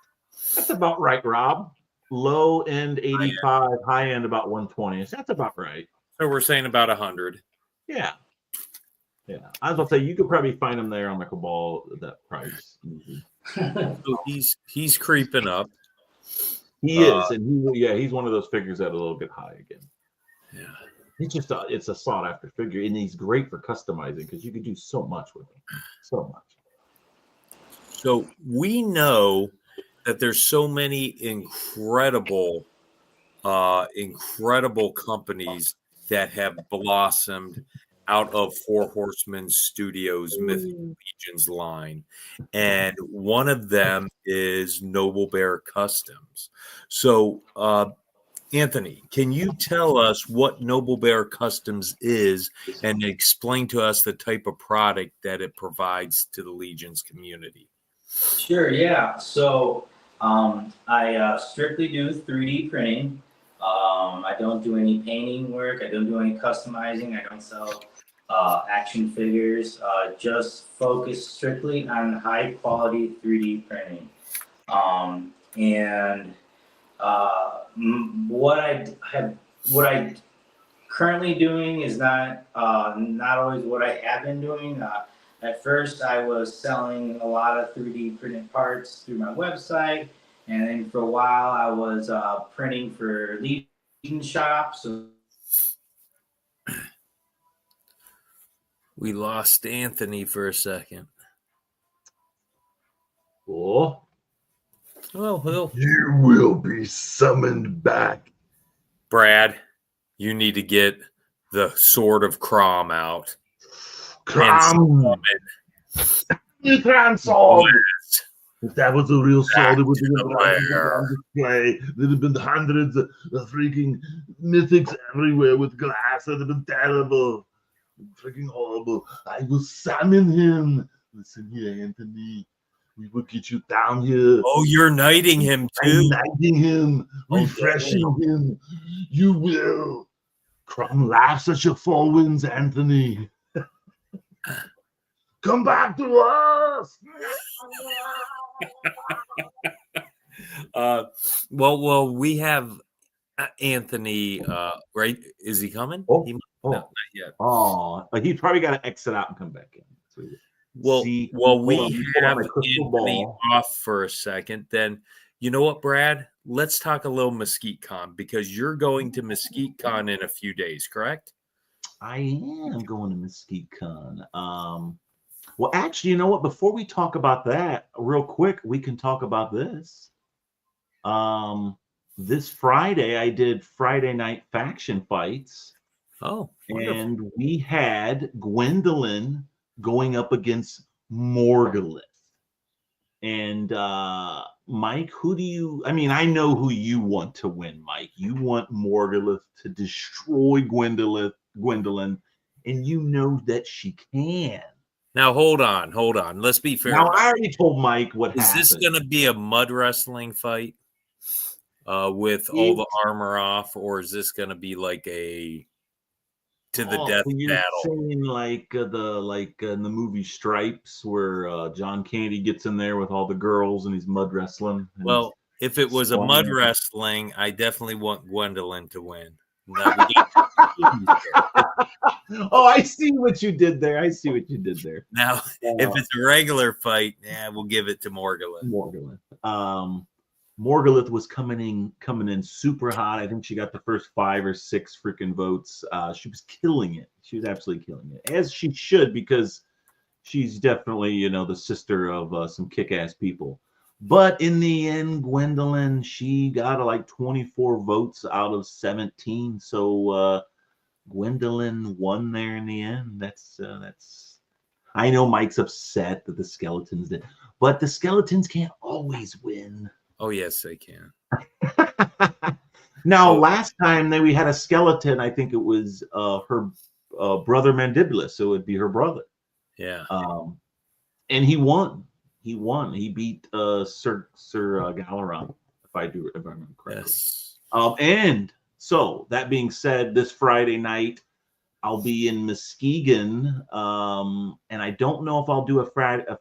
That's about right, Rob. Low end 85, high end about 120. That's about right. So we're saying about 100. Yeah. Yeah. I was about to say you could probably find them there on the Cabal at that price. So he's creeping up. He is, and he's one of those figures that are a little bit high again. Yeah. He's just it's a sought after figure, and he's great for customizing because you can do so much with him. So much. So we know that there's so many incredible companies that have blossomed out of Four Horsemen Studios Mythic Legions line. And one of them is Noble Bear Customs. So, Anthony, can you tell us what Noble Bear Customs is and explain to us the type of product that it provides to the Legions community? Sure, yeah. So I strictly do 3D printing. I don't do any painting work. I don't do any customizing. I don't sell action figures. Just focus strictly on high quality 3D printing. What I currently doing is not always what I have been doing. At first, I was selling a lot of 3D printed parts through my website, and then for a while, I was printing for Legion shops. We lost Anthony for a second. Oh. Well, you will be summoned back. Brad, you need to get the Sword of Crom out. Crom! You can't solve it. If that was a real sword, it would be on display. There'd have been hundreds of freaking mythics everywhere with glass. It'd have been terrible. Freaking horrible. I will summon him. Listen here, Anthony. We will get you down here. Oh, you're knighting him too. Knighting him, Oh, refreshing him. You will. Crom laughs at your fall winds, Anthony. Come back to us. Well, we have Anthony. Right? Is he coming? Oh, No, not yet. Oh, he's probably got to exit out and come back in. Well, See, we have my crystal Anthony ball. off for a second. Then you know what, Brad? Let's talk a little Mesquite Con because you're going to Mesquite Con in a few days, correct? I am going to Mesquite Con. Well, actually, you know what? Before we talk about that, real quick, we can talk about this. This Friday, I did Friday night faction fights. Oh, wonderful. And we had Gwendolyn going up against Morgalith. And Mike, I know who you want to win, Mike. You want Morgalith to destroy Gwendolyn, and you know that she can. Now, hold on. Let's be fair. Now, I already told Mike what happened. Is this going to be a mud wrestling fight with all the armor off, or is this going to be like a to the death you're battle? Saying like in the movie Stripes, where John Candy gets in there with all the girls and he's mud wrestling. Well, if it was a mud wrestling, I definitely want Gwendolyn to win. Oh, I see what you did there. Now, if it's a regular fight, we'll give it to Morgalith. Morgalith was coming in super hot. I think she got the first 5 or 6 freaking votes. She was killing it. She was absolutely killing it, as she should, because she's definitely, the sister of some kick-ass people. But in the end, Gwendolyn, she got like 24 votes out of 17. So Gwendolyn won there in the end. That's. I know Mike's upset that the Skeletons did, but the Skeletons can't always win. Oh, yes, they can. Now, last time that we had a skeleton, I think it was her brother Mandibulus, so it would be her brother. Yeah. And he won. He beat Sir Galaron, if I remember correctly. Yes. And so that being said, this Friday night I'll be in Muskegon, and I don't know if I'll do a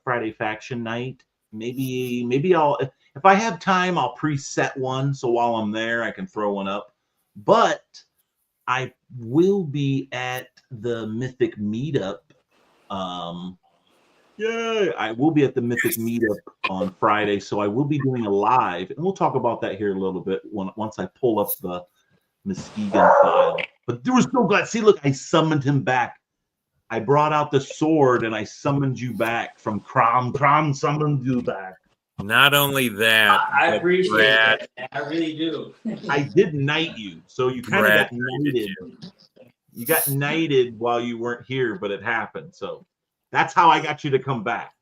Friday faction night. Maybe I'll. If I have time, I'll preset one, so while I'm there, I can throw one up. But I will be at the Mythic Meetup. I will be at the Mythic Meetup on Friday, so I will be doing a live, and we'll talk about that here a little bit once I pull up the Muskegon file. But there was no glad. See, look, I summoned him back. I brought out the sword, and I summoned you back from Crom. Crom summoned you back. Not only that, I appreciate that. I really do. I did knight you, so you kind of got knighted. You got knighted while you weren't here, but it happened. So that's how I got you to come back.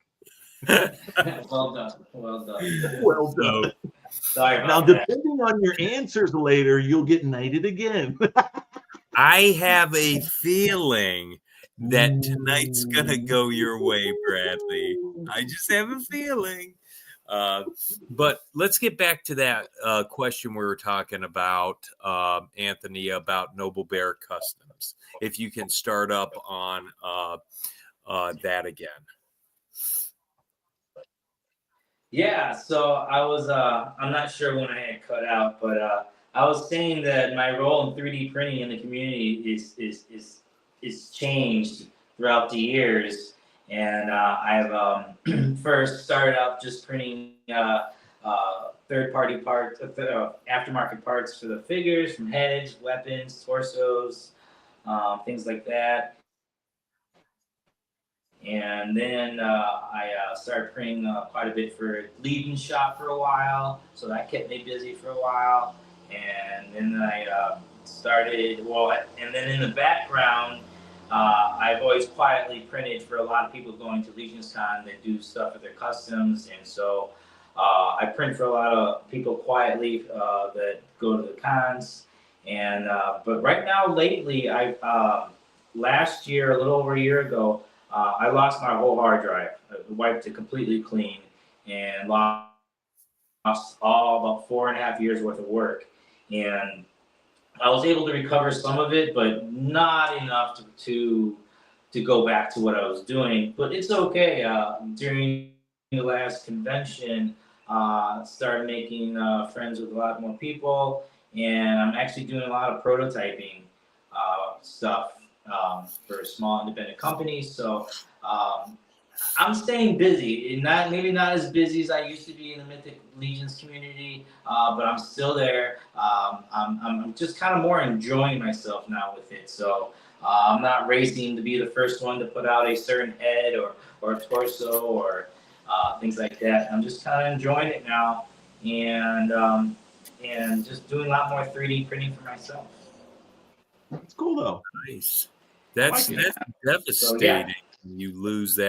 Well done. Sorry about now, that. depending on your answers later, you'll get knighted again. I have a feeling that tonight's gonna go your way, Bradley. I just have a feeling. But let's get back to that question we were talking about, Anthony, about Noble Bear Customs. If you can start up on that again. Yeah, so I was I'm not sure when I had cut out, but I was saying that my role in 3D printing in the community is changed throughout the years. And I've first started out just printing third-party parts, aftermarket parts for the figures, from heads, weapons, torsos, things like that. And then I started printing quite a bit for Legion Shop for a while, so that kept me busy for a while. And then I started, and then in the background, I've always quietly printed for a lot of people going to Legion's Con that do stuff with their customs, and so I print for a lot of people quietly that go to the cons. And but right now, lately, last year, a little over a year ago, I lost my whole hard drive. I wiped it completely clean, and lost all about 4.5 years worth of work. And I was able to recover some of it, but not enough to go back to what I was doing. But it's okay. During the last convention, started making friends with a lot more people, and I'm actually doing a lot of prototyping stuff for small independent companies. So I'm staying busy, not maybe not as busy as I used to be in the Mythic Legions community, but I'm still there. I'm just kind of more enjoying myself now with it. So I'm not racing to be the first one to put out a certain head or torso or things like that. I'm just kind of enjoying it now, and just doing a lot more 3D printing for myself. That's cool though. Nice. I That's like it. devastating. When you lose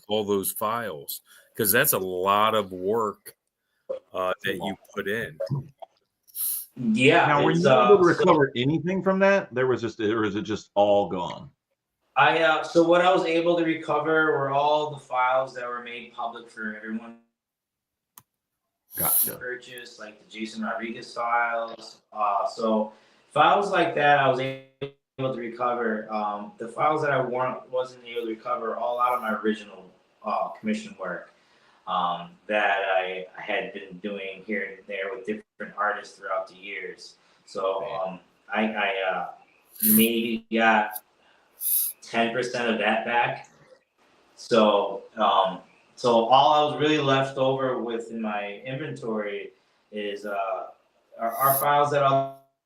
all those files, because that's a lot of work that you put in. Yeah. Now, were it's, you able to so- recover anything from that? Or is it just all gone? So what I was able to recover were all the files that were made public for everyone to Gotcha. purchase, like the Jason Rodriguez files. So files like that, I was able to recover. The files that I wasn't able to recover, all out of my original commission work that I had been doing here and there with different artists throughout the years. So I maybe got 10% of that back. So so all I was really left over with in my inventory is our files that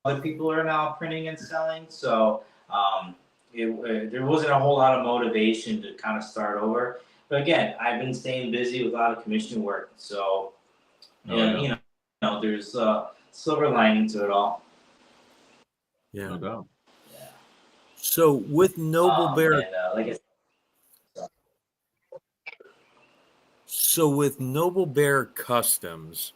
other people are now printing and selling. So there wasn't a whole lot of motivation to kind of start over. But again, I've been staying busy with a lot of commission work. So you know, there's a silver lining to it all. Yeah. No doubt. Yeah. So with Noble Bear, And, like I said, so with Noble Bear Customs,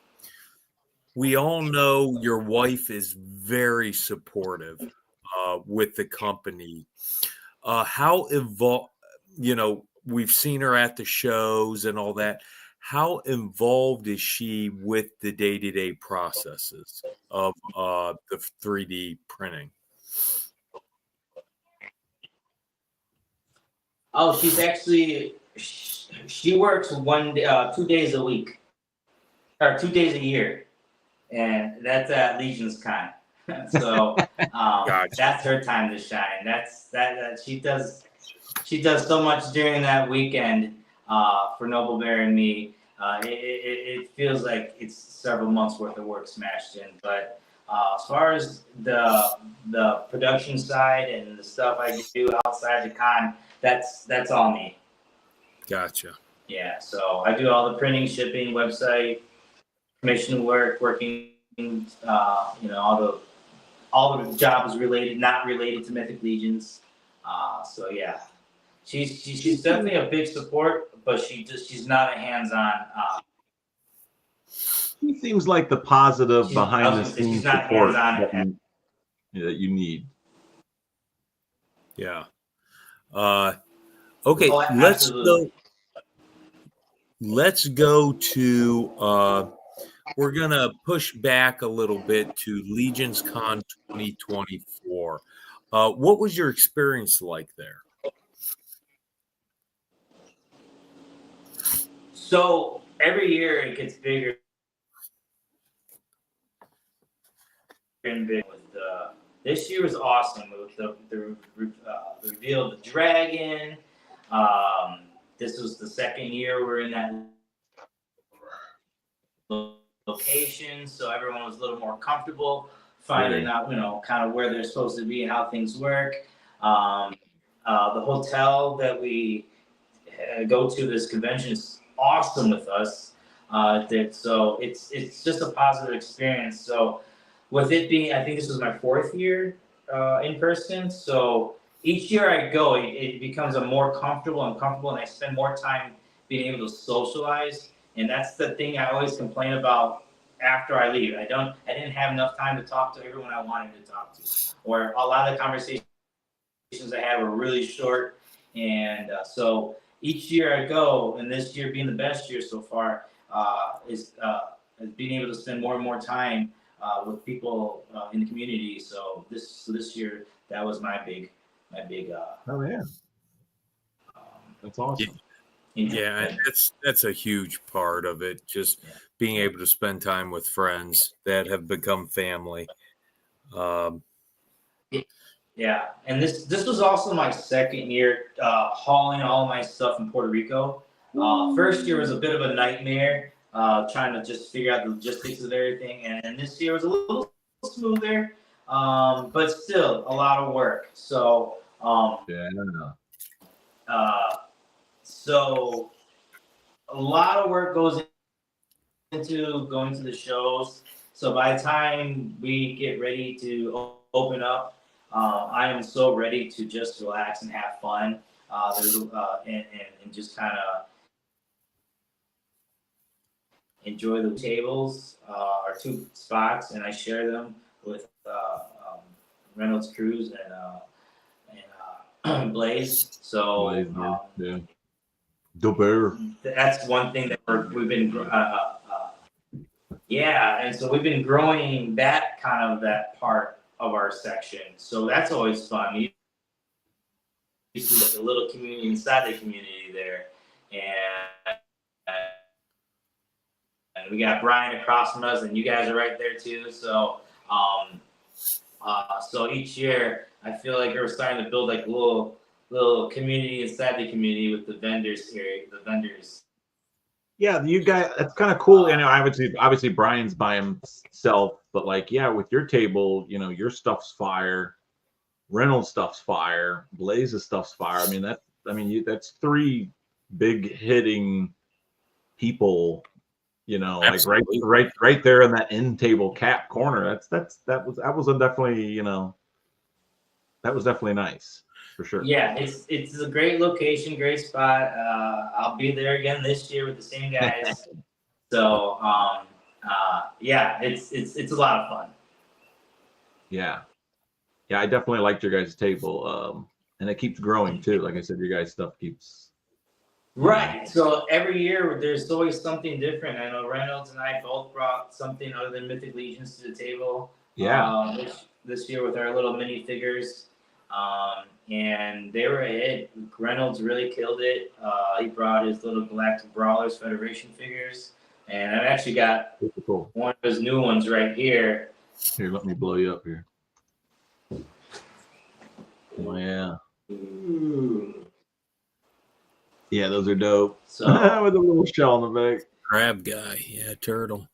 we all know your wife is very supportive with the company. How evolved, we've seen her at the shows and all that. How involved is she with the day-to-day processes of the 3D printing? oh, she's actually she works 2 days a week or 2 days a year, and that's at Legion's Con. So Gotcha. that's her time to shine. That she does so much during that weekend for Noble Bear and me. It feels like it's several months worth of work smashed in. But as far as the production side and the stuff I do outside the con, that's all me. Gotcha. Yeah, so I do all the printing, shipping, website, commission work, working, all the jobs not related to Mythic Legions. So yeah, she's definitely a big support, but she's not a hands-on. He seems like the positive I behind the was gonna say, scenes she's not support hands-on. that you need. Yeah. Okay, Oh, absolutely. let's go to we're gonna push back a little bit to Legions Con 2024. What was your experience like there? So every year it gets bigger and bigger. This year was awesome with the reveal of the dragon. This was the second year we're in that location, so everyone was a little more comfortable finding out, kind of where they're supposed to be and how things work. The hotel that we go to this convention is awesome with us. So it's just a positive experience. So with it being, I think this was my 4th year in person. So each year I go, it becomes a more comfortable, and I spend more time being able to socialize. And that's the thing I always complain about after I leave. I didn't have enough time to talk to everyone I wanted to talk to, or a lot of the conversations I had were really short. And so each year I go, and this year being the best year so far, is being able to spend more and more time with people in the community. So this year that was my big Oh yeah, um, that's awesome. Yeah, and that's a huge part of it. Just being able to spend time with friends that have become family. Yeah, and this was also my second year hauling all my stuff in Puerto Rico. First year was a bit of a nightmare, trying to just figure out the logistics of everything, and this year was a little smoother, but still a lot of work. So Yeah. uh, so a lot of work goes into going to the shows. So by the time we get ready to open up, I am so ready to just relax and have fun. And just kind of enjoy the tables, our two spots, and I share them with Reynolds Cruz and Blaze. So Blazer, yeah. Dober. that's one thing that we've been yeah, and so we've been growing that part of our section. So that's always fun. You see like a little community inside the community there, and we got Brian across from us, and you guys are right there too. So so each year I feel like we're starting to build like a little community inside the community with the vendors here, the vendors. Yeah, you guys, that's kind of cool. You know, obviously Brian's by himself, but like, yeah, with your table, you know, your stuff's fire, Reynolds stuff's fire, Blaze's stuff's fire. I mean, that's three big hitting people. You know, like right there in that end table cap corner. That was a definitely, you know, that was definitely nice for sure. Yeah, it's a great location, great spot. I'll be there again this year with the same guys. So yeah, it's a lot of fun. Yeah. Yeah, I definitely liked your guys' table. And it keeps growing too. Like I said, your guys' stuff keeps Right. So every year there's always something different. I know Reynolds and I both brought something other than Mythic Legions to the table. Yeah. This year with our little mini figures. And they were a hit. Reynolds really killed it. He brought his little Galactic Brawlers Federation figures. And I've actually got Cool. one of his new ones right here. Here, let me blow you up here. Oh yeah. Ooh. Yeah, those are dope. So with a little shell on the back. Crab guy, yeah, turtle.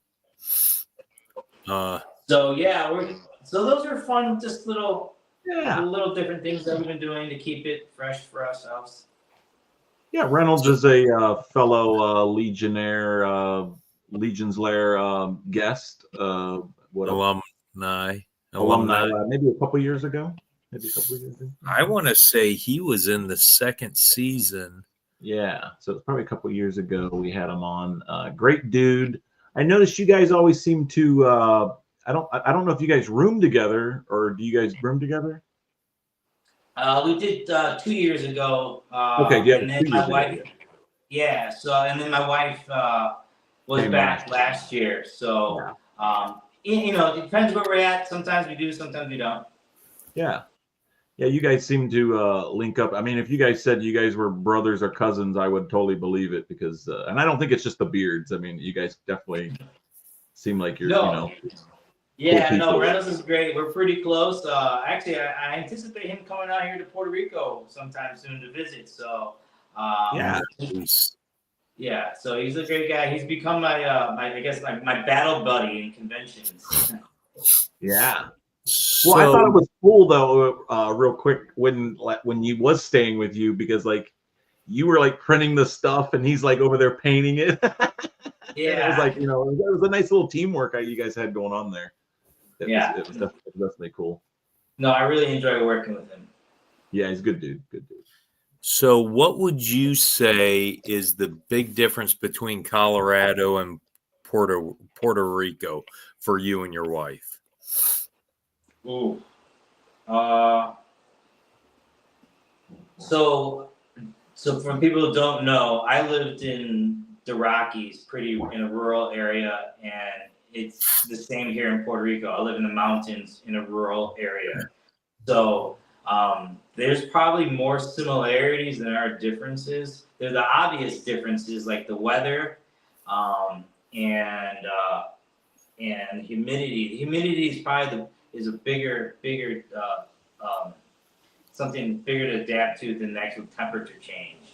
so yeah, so those are fun, just little different things that we've been doing to keep it fresh for ourselves. Yeah, Reynolds is a fellow Legionnaire, Legion's Lair guest. Alumni. Maybe a couple years ago. I want to say he was in the second season. Yeah, so it's probably a couple years ago we had him on. Great dude. I noticed you guys always seem to. I don't know if you guys room together or do you guys room together? We did 2 years ago. Okay, yeah, and then my wife. Yeah, so and then my wife was back last year. So you know, it depends where we're at. Sometimes we do, sometimes we don't. Yeah. Yeah, you guys seem to link up. I mean, if you guys said you guys were brothers or cousins, I would totally believe it because, and I don't think it's just the beards. I mean, you guys definitely seem like you're, you know. Yeah, cool Reynolds is great. We're pretty close. Actually, I anticipate him coming out here to Puerto Rico sometime soon to visit. So, yeah. So he's a great guy. He's become my my battle buddy in conventions. Yeah. Well, I thought it was cool though, real quick when you was staying with you because like you were like printing the stuff and he's like over there painting it. Yeah, it was like, you know, it was a nice little teamwork you guys had going on there. It was definitely cool. No, I really enjoy working with him. Yeah, he's a good dude. Good dude. So, what would you say is the big difference between Colorado and Puerto Rico for you and your wife? Ooh. So for people who don't know, I lived in the Rockies, pretty in a rural area, and it's the same here in Puerto Rico. I live in the mountains in a rural area. So there's probably more similarities than there are differences. There's the obvious differences like the weather and humidity. The humidity is probably is a bigger something bigger to adapt to than the actual temperature change,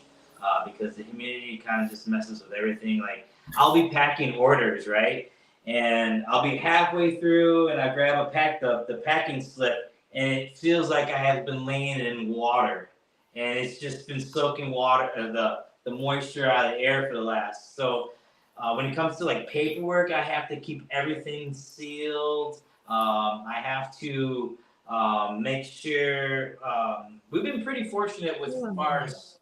because the humidity kind of just messes with everything. Like I'll be packing orders, right? And I'll be halfway through and I grab the packing slip, and it feels like I have been laying in water, and it's just been soaking water, the moisture out of the air for the last. So when it comes to like paperwork, I have to keep everything sealed. I have to make sure we've been pretty fortunate with as far as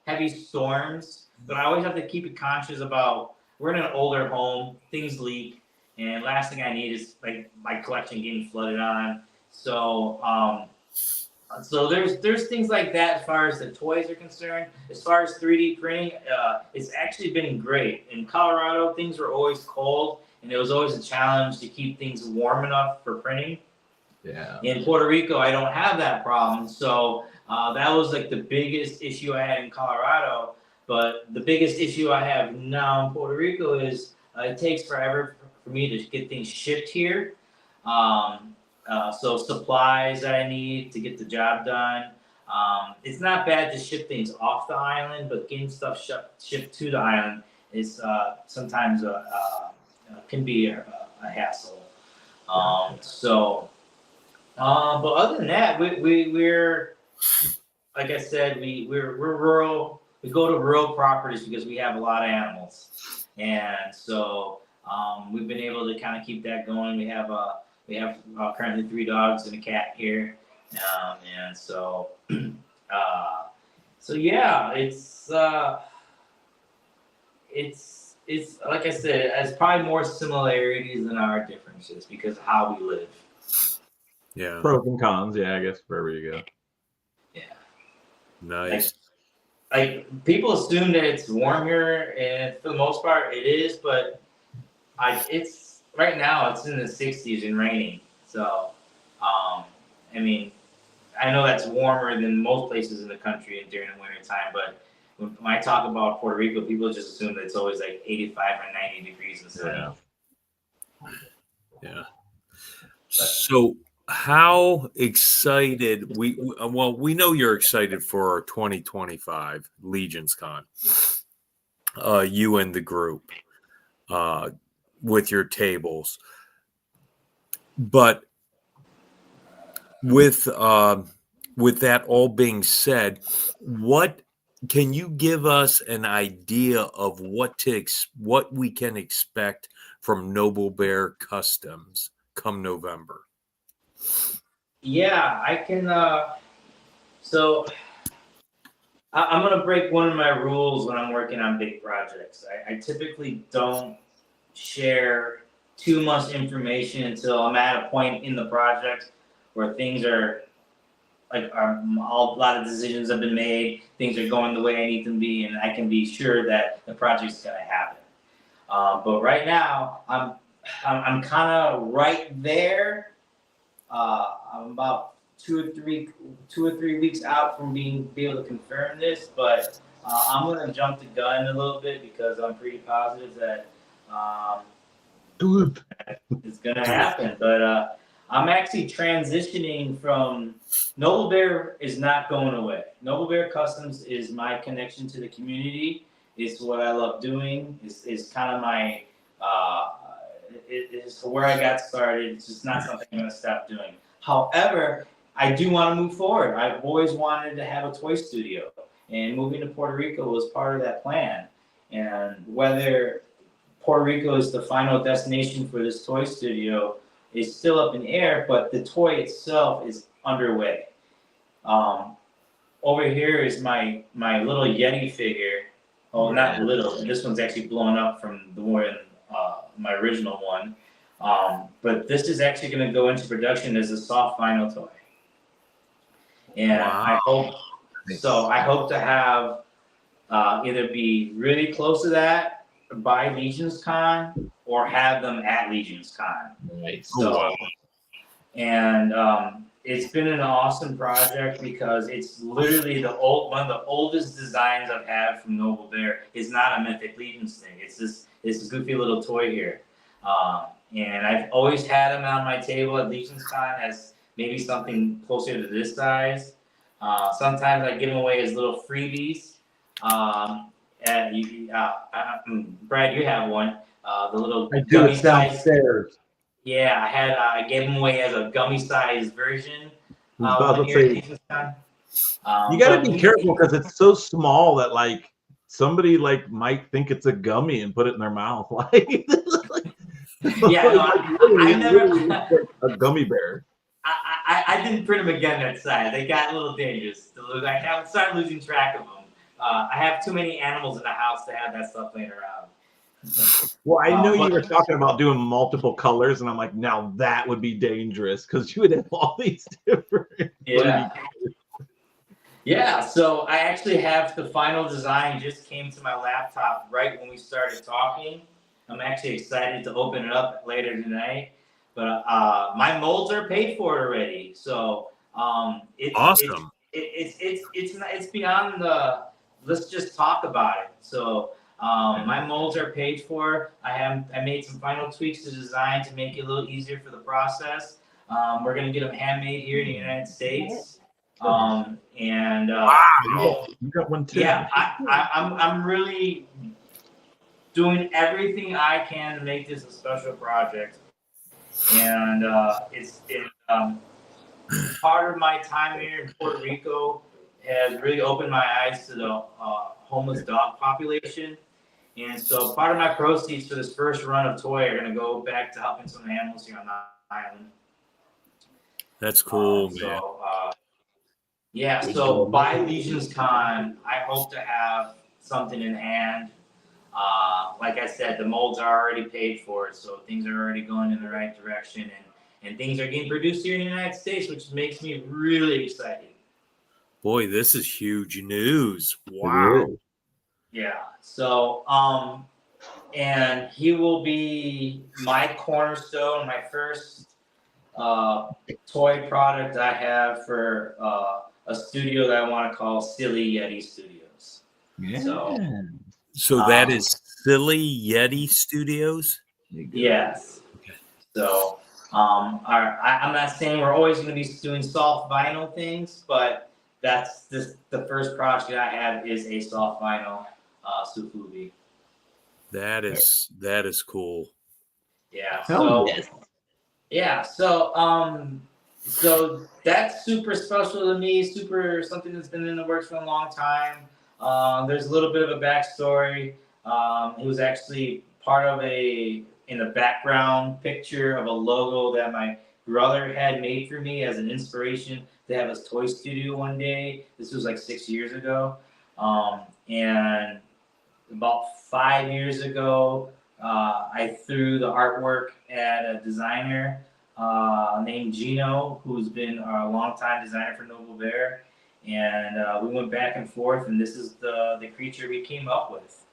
heavy storms, but I always have to keep it conscious about we're in an older home, things leak, and last thing I need is like my collection getting flooded on. So so there's things like that as far as the toys are concerned. As far as 3D printing, it's actually been great. In Colorado, things were always cold, and it was always a challenge to keep things warm enough for printing. Yeah. In Puerto Rico, I don't have that problem. So that was like the biggest issue I had in Colorado. But the biggest issue I have now in Puerto Rico is it takes forever for me to get things shipped here. So supplies that I need to get the job done. It's not bad to ship things off the island, but getting stuff shipped to the island is sometimes can be a hassle. But other than that, we're like I said, we're rural. We go to rural properties because we have a lot of animals, and so we've been able to kind of keep that going. We have currently 3 dogs and a cat here, and so so yeah, it's like I said, it's probably more similarities than our differences because of how we live. Yeah. Pros and cons, yeah, I guess wherever you go. Yeah. Nice. Like people assume that it's warm here, and for the most part, it is. But it's right now it's in the 60s and raining. So, I mean, I know that's warmer than most places in the country during the winter time. But when I talk about Puerto Rico, people just assume that it's always like 85 or 90 degrees and sunny. Yeah. So, how excited we know you're excited for our 2025 Legions Con. You and the group with your tables, but with that all being said, what can you give us an idea of what we can expect from Noble Bear Customs come November? Yeah, I can. So I'm gonna break one of my rules when I'm working on big projects. I typically don't share too much information until I'm at a point in the project where things are like a lot of decisions have been made, things are going the way I need them to be, and I can be sure that the project's gonna happen. But right now, I'm kind of right there. I'm about 2 or 3 weeks out from be able to confirm this, but I'm gonna jump the gun a little bit because I'm pretty positive that it's gonna happen. But I'm actually transitioning from Noble Bear is not going away. Noble Bear Customs is my connection to the community. It's what I love doing. It's kind of my it's where I got started. It's just not something I'm gonna stop doing. However, I do want to move forward. I've always wanted to have a toy studio, and moving to Puerto Rico was part of that plan. And whether Puerto Rico is the final destination for this toy studio is still up in the air, but the toy itself is underway. Over here is my little Yeti figure. Oh, not little. This one's actually blown up from the one, my original one. But this is actually going to go into production as a soft vinyl toy. And Wow. I hope to have either be really close to that by Legions Con or have them at Legions Con. Nice. So, wow. and it's been an awesome project because it's literally one of the oldest designs I've had from Noble Bear. It's not a Mythic Legions thing. It's this goofy little toy here. And I've always had them on my table at Legions Con as maybe something closer to this size. Sometimes I give them away as little freebies. And Brad, you have one. The little I do gummy it size. downstairs. Yeah, I gave them away as a gummy sized version. About One to year at say, Legions Con. you got to But be careful because it's so small that like somebody like might think it's a gummy and put it in their mouth. Like, Yeah, no, I never. looks like a gummy bear. I didn't print them again that size. They got a little dangerous. I started losing track of them. I have too many animals in the house to have that stuff laying around. Well, I know But- you were talking about doing multiple colors, and I'm like, now that would be dangerous because you would have all these different. Yeah. Yeah, so I actually have the final design just came to my laptop right when we started talking. I'm actually excited to open it up later tonight. But my molds are paid for already. So it's Awesome. it's beyond the let's just talk about it. So my molds are paid for. I made some final tweaks to the design to make it a little easier for the process. We're gonna get them handmade here in the United States. Wow. You got one too. Yeah, I'm really doing everything I can to make this a special project, and it's part of my time here in Puerto Rico has really opened my eyes to the homeless dog population, and so part of my proceeds for this first run of toy are going to go back to helping some animals here on the island. That's cool, man. So, yeah, so by Legions Con, I hope to have something in hand. Like I said, the molds are already paid for, so things are already going in the right direction, and things are getting produced here in the United States, which makes me really excited. Boy, this is huge news. Wow. Yeah, so, and he will be my cornerstone, my first toy product I have for a studio that I want to call Silly Yeti Studios. Yeah. So that is Silly Yeti Studios? Yes. Okay. So I'm not saying we're always going to be doing soft vinyl things, but that's the first project I have is a soft vinyl Sufubi. That is cool. Yeah. Hell So yes. yeah. So that's super special to me. Super something that's been in the works for a long time. There's a little bit of a backstory. He was actually part of in the background picture of a logo that my brother had made for me as an inspiration to have his toy studio one day. This was like 6 years ago. And about 5 years ago, I threw the artwork at a designer named Gino, who's been a longtime designer for Noble Bear. And we went back and forth, and this is the creature we came up with.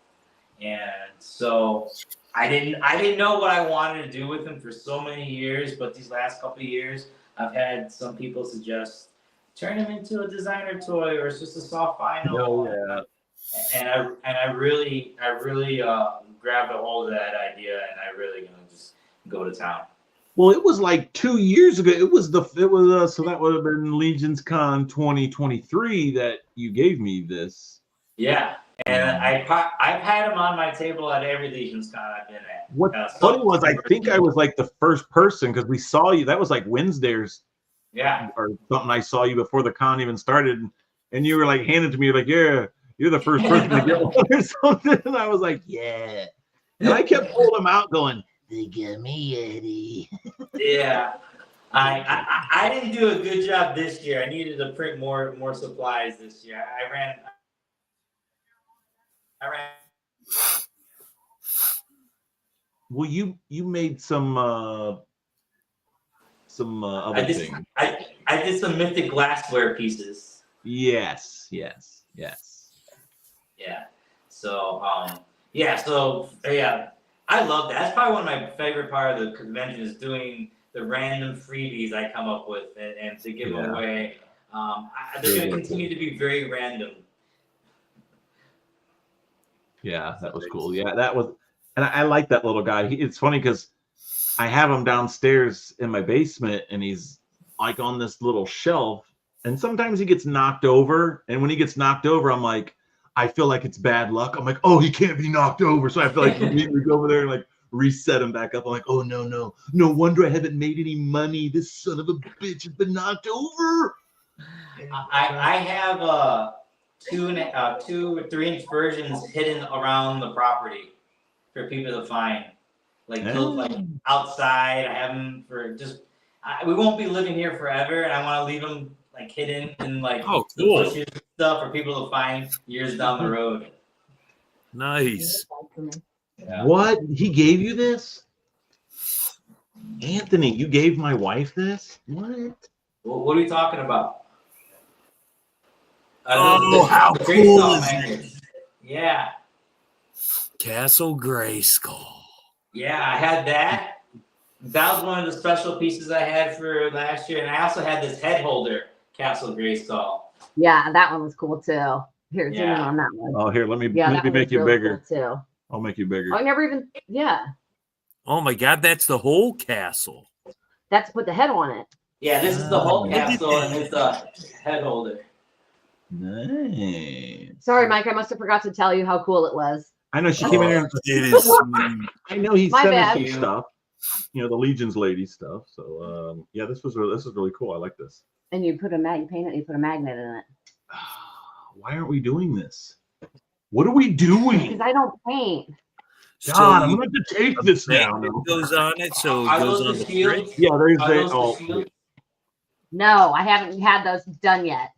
And so I didn't know what I wanted to do with him for so many years, but these last couple of years, I've had some people suggest turn him into a designer toy, or it's just a soft vinyl. Oh, yeah. And I really grabbed a hold of that idea, and I really gonna just go to town. Well, it was like 2 years ago. It was so that would have been Legions Con 2023 that you gave me this. Yeah, and I've had him on my table at every Legions Con I've been at. What's funny was I think I was like the first person because we saw you. That was like Wednesdays. Yeah. Or something. I saw you before the con even started, and you were like handed to me like, yeah, you're the first person to get one or something. And I was like, yeah. And I kept pulling them out, going, the Gummy Yeti. Yeah. I didn't do a good job this year. I needed to print more supplies this year. I ran. Well, you made some other things. I did some Mythic glassware pieces. Yes. Yeah. So Yeah, so yeah, I love that. That's probably one of my favorite part of the convention is doing the random freebies I come up with and to give Yeah. away. They're going to continue to be very random. Yeah, that was cool. Yeah, that was, and I like that little guy. It's funny because I have him downstairs in my basement, and he's like on this little shelf. And sometimes he gets knocked over, and when he gets knocked over, I'm like, I feel like it's bad luck. I'm like, oh, he can't be knocked over, so I have to like immediately go over there and like reset him back up. I'm like, oh no wonder I haven't made any money. This son of a bitch has been knocked over. I have 2 or 3 inch versions hidden around the property for people to find, like outside. I have them for just. We won't be living here forever, and I want to leave them like hidden in like Oh, the cool. bushes and stuff for people to find years down the road. Nice. Yeah. What? He gave you this? Anthony, you gave my wife this? What? What are we talking about? Oh, how the cool Grayskull is magnets. Yeah. Castle Grayskull. Yeah, I had that. That was one of the special pieces I had for last year, and I also had this head holder, Castle Grayskull. Yeah, that one was cool too. Here, zoom in Yeah. on that one. Oh, here, let me Yeah, that one make was you really bigger. cool too. I'll make you bigger. I never even, yeah. Oh my God, that's the whole castle. That's to put the head on it. Yeah, this is the whole Look at capsule, that. and it's a head holder. Nice. Sorry, Mike, I must have forgot to tell you how cool it was. I know she came in here. It is sweet. I know he My sent us bad. some stuff. You know, the Legion's lady stuff. So yeah, this is really cool. I like this. And you put a you put a magnet in it. Why aren't we doing this? What are we doing? Because I don't paint. God, I'm you- gonna have to take this now. magnet goes on it, so it Are goes those on the the fridge. shields? Yeah, there's Are a those oh the shields? No, I haven't had those done yet.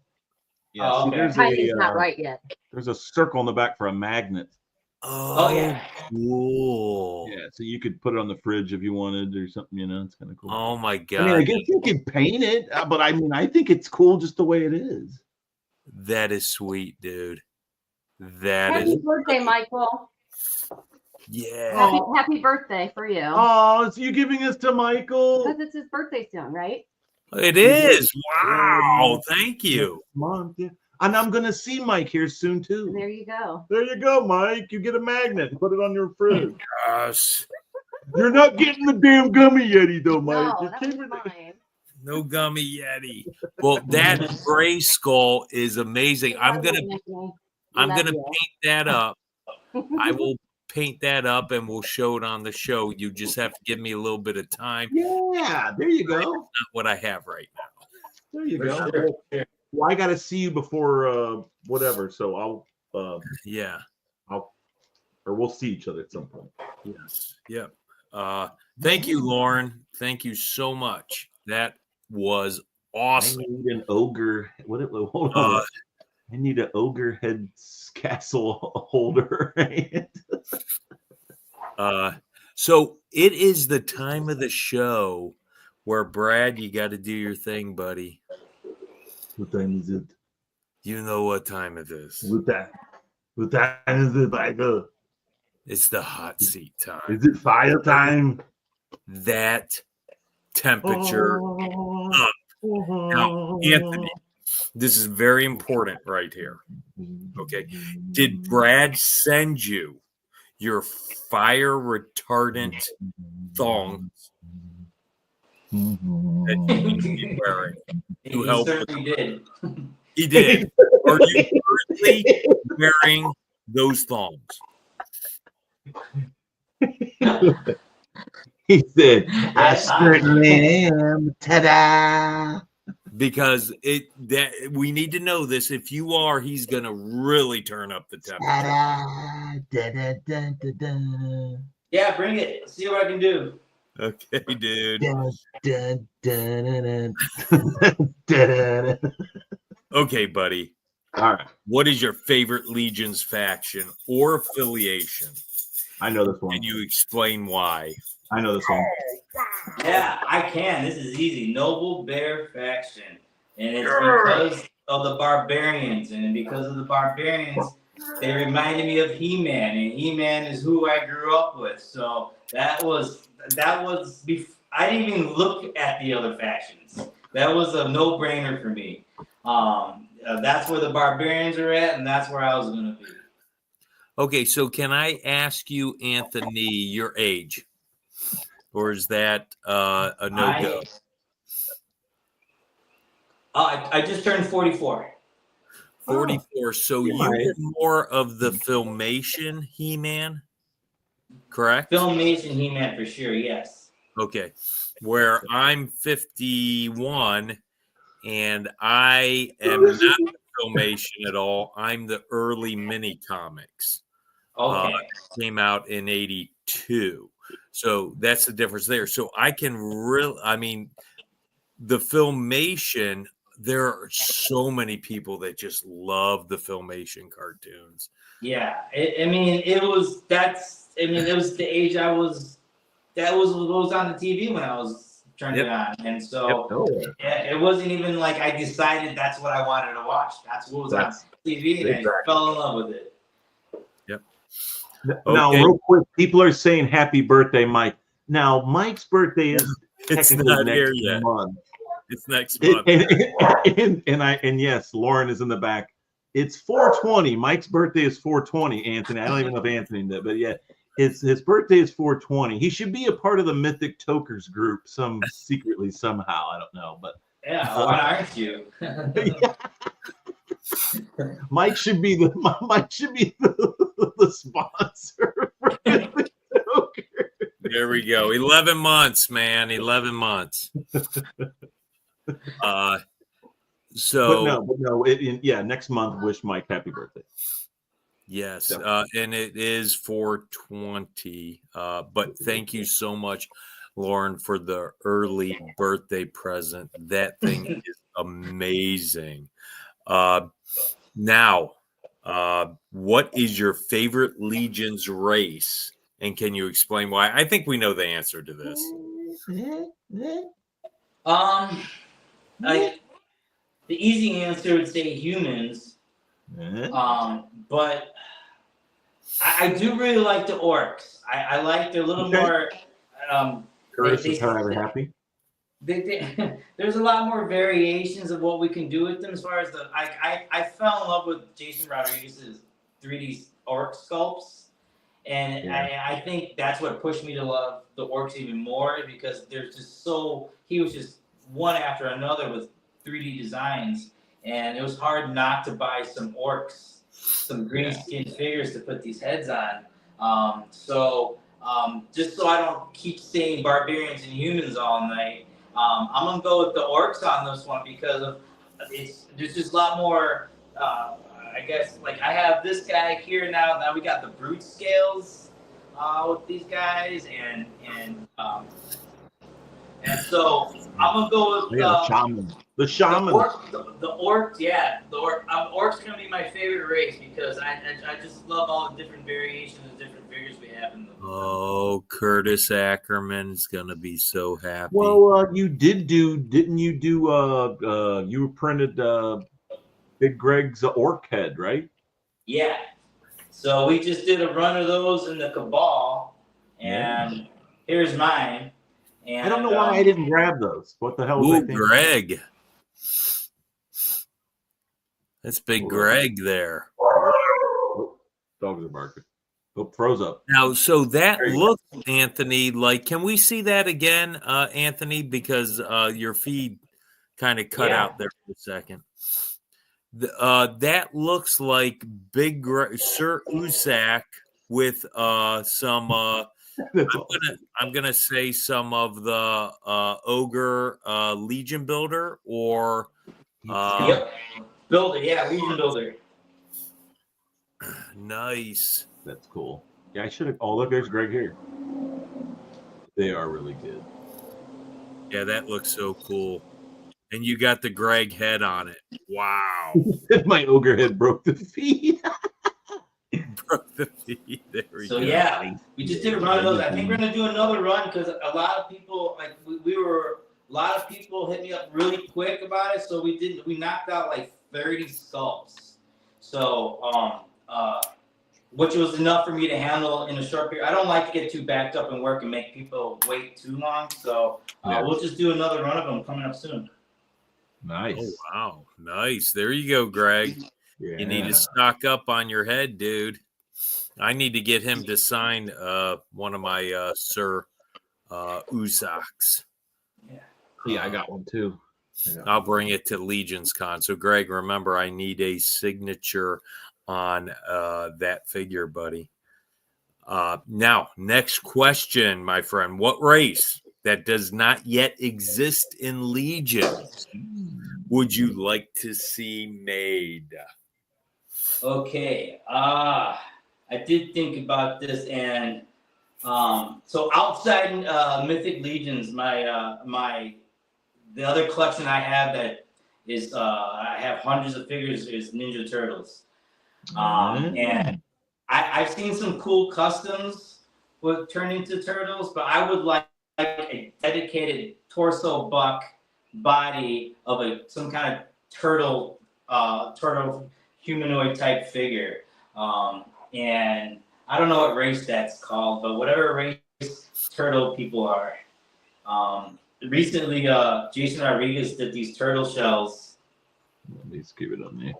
yeah. Oh, See, okay. there's Timing's a not right yet. there's a circle in the back for a magnet. Oh, yeah. cool. Yeah, so you could put it on the fridge if you wanted or something. You know, it's kind of cool. Oh my God. I mean, I guess you could paint it, but I mean, I think it's cool just the way it is. That is sweet, dude. That Happy is birthday, Michael. yeah. Happy birthday for you. Oh, so you giving this to Michael? Because it's his birthday soon, right? It is. Wow. Thank you. Month, yeah. And I'm gonna see Mike here soon And too. there you go. There you go, Mike. You get a magnet. Put it on your fridge. Yes. You're not getting the damn gummy yeti though, Mike. No, You're that was keeping it- mine. No gummy yeti. Well, that gray skull is amazing. I'm gonna paint that up. I will paint that up and we'll show it on the show. You just have to give me a little bit of time. Yeah, there you go. Not what I have right now. There you For go. sure. Well, I gotta see you before whatever. So I'll Yeah. or we'll see each other at some point. Yes. Yep. Thank you, Lauren. Thank you so much. That was awesome. I need an ogre. Hold on. I need an ogre head castle holder. Right? So it is the time of the show where Brad, you got to do your thing, buddy. What time is it? You know what time it is. What time is it, Michael? It's the hot seat time. Is it fire time? That temperature. Now, Anthony, this is very important right here. Okay. Did Brad send you your fire retardant thongs that you need to be wearing? He help certainly did. He did. Are you currently wearing those thongs? He said, I Yes, I- certainly am. Ta-da! Because we need to know this. If you are, he's gonna really turn up the temperature. Ta-da! Da-da-da-da-da. Yeah, bring it. See what I can do. Okay, dude. Da-da-da-da-da-da. Okay, buddy. All right. What is your favorite Legion's faction or affiliation? I know this one. Can you explain why? I know this one. Yeah, I can. This is easy. Noble Bear faction. And it's because of the barbarians. And because of the barbarians, they reminded me of He-Man, and He-Man is who I grew up with. So that was I didn't even look at the other factions. That was a no-brainer for me. That's where the barbarians are at, and that's where I was going to be. Okay, so can I ask you, Anthony, your age? Or is that a no-go? I just turned 44. 44. So you were more of the Filmation He-Man, correct? Filmation He-Man for sure, yes. Okay. Where I'm 51 and I am not Filmation at all. I'm the early mini comics. Okay. Came out in 82. So that's the difference there. So I can the Filmation, there are so many people that just love the Filmation cartoons. Yeah. It was the age I was, that was what was on the TV when I was turning it on. And so it wasn't even like I decided that's what I wanted to watch. That's what was on TV, and I fell in love with it. Yep. Now, real quick, people are saying happy birthday, Mike. Now, Mike's birthday is technically next month. It's next month. And yes, Lauren is in the back. It's 420. Mike's birthday is 420, Anthony. I don't even know if Anthony did, but yeah, his birthday is 420. He should be a part of the Mythic Tokers group secretly somehow. I don't know, but yeah, why aren't you? Mike should be the sponsor for Mythic Tokers. There we go. 11 months, man. 11 months. But no. Next month. Wish Mike happy birthday. Yes, and it is 420. But thank you so much, Lauren, for the early birthday present. That thing is amazing. Now, what is your favorite Legion's race? And can you explain why? I think we know the answer to this. The easy answer would say humans. But I do really like the orcs. I like they're a little more. Curtis is however happy. There's a lot more variations of what we can do with them. As far as I fell in love with Jason Rodriguez's 3D orc sculpts, and I think that's what pushed me to love the orcs even more, because there's just he was just one after another with 3D designs, and it was hard not to buy some orcs, some green skin figures to put these heads on. Just so I don't keep saying barbarians and humans all night, I'm gonna go with the orcs on this one, because there's just a lot more. I guess, like, I have this guy here now. Now we got the brute scales with these guys, and so I'm gonna go with the shaman. The orc, yeah. The orc's gonna be my favorite race, because I just love all the different variations and different figures we have in them. Oh, Curtis Ackerman's gonna be so happy. Well, didn't you do? You printed Big Greg's orc head, right? Yeah. So we just did a run of those in the Cabal, and here's mine. And I don't know why I didn't grab those. What the hell was I thinking? Greg. That's Big Greg there. Dogs are barking. Oh, froze up. Now, so that looks, Anthony, like, can we see that again, Anthony? Because your feed kind of cut out there for a second. That looks like Big Sir Uzak with some. I'm gonna say some of the Ogre Legion Builder or. Builder, Legion Builder. Nice. That's cool. Yeah, I should have. Oh, look, there's Greg here. They are really good. Yeah, that looks so cool. And you got the Greg head on it. Wow. My ogre head broke the feed. Broke the feed. There we go. So yeah, we just did a run of those. I think we're gonna do another run, because a lot of people, like, a lot of people hit me up really quick about it. So we knocked out like 30 sculpts. So which was enough for me to handle in a short period. I don't like to get too backed up in work and make people wait too long. So we'll just do another run of them coming up soon. Nice. Oh, wow. Nice. There you go, Greg. Yeah. You need to stock up on your head, dude. I need to get him to sign one of my Sir Uzaks. Yeah, I got one too. I'll bring it to Legion's Con. So, Greg, remember, I need a signature on that figure, buddy. Now, next question, my friend. What race that does not yet exist in Legion would you like to see made? Okay. I did think about this, and so outside Mythic Legions, the other collection I have that is I have hundreds of figures is Ninja Turtles. And I've seen some cool customs with turning into turtles, but I would like a dedicated torso buck body of some kind of turtle humanoid type figure. And I don't know what race that's called, but whatever race turtle people are. Recently, Jason Rodriguez did these turtle shells. Let's keep it on there.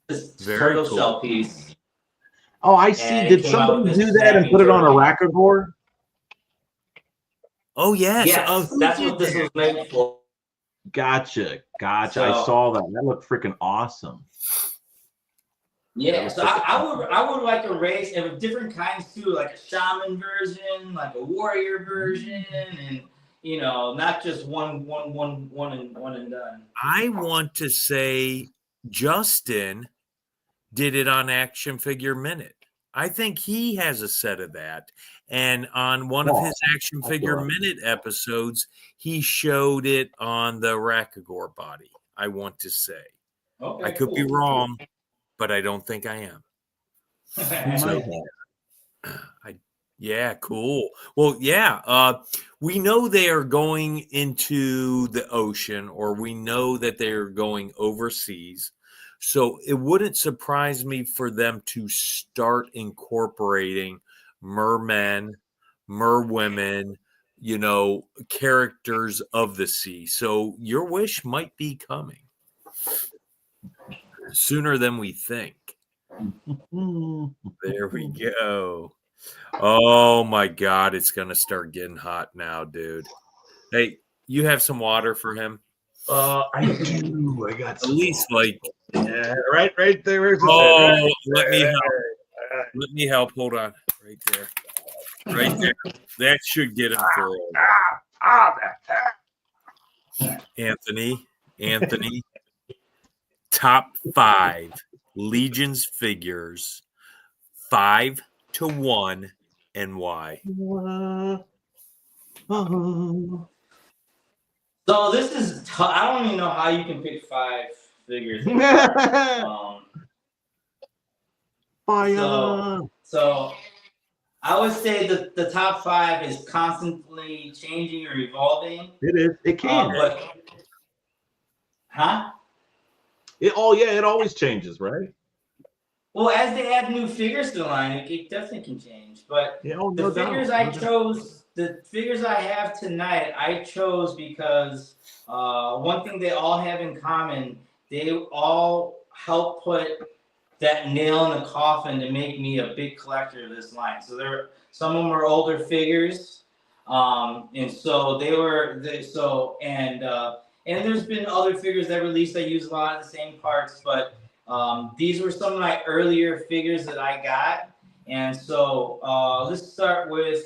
This Very turtle cool. shell piece. Oh, I see. And it Did came out somebody with do this that and snappy put it on a turtle. racker board? Oh, yes. Yes, Oh, that's what this was made for. Gotcha. I So- saw that. That looked freaking awesome. Yeah, so I would like a race of different kinds too, like a shaman version, like a warrior version, and not just one and done. I want to say Justin did it on Action Figure Minute. I think he has a set of that. And on one of his Action Figure Minute episodes, he showed it on the Rakagor body, I want to say. Okay, I could be wrong, but I don't think I am. So, yeah, cool. Well, yeah, we know they are going into the ocean, or we know that they're going overseas. So it wouldn't surprise me for them to start incorporating mermen, merwomen, characters of the sea. So your wish might be coming sooner than we think. There we go. Oh my God, it's gonna start getting hot now, dude. Hey, you have some water for him? I do. I got At least right there. Oh, let me help. Let me help. Hold on. Right there. Right there. That should get him through. Anthony. Top 5 Legion's figures, 5-1, and why? So this is I don't even know how you can pick 5 figures. So I would say that the top 5 is constantly changing or evolving. It is. It can. It always changes, right? Well, as they add new figures to the line, it definitely can change. But the figures I chose, the figures I have tonight, I chose because one thing they all have in common, they all help put that nail in the coffin to make me a big collector of this line. So some of them are older figures, and so and there's been other figures that released that use a lot of the same parts, but these were some of my earlier figures that I got. And so let's start with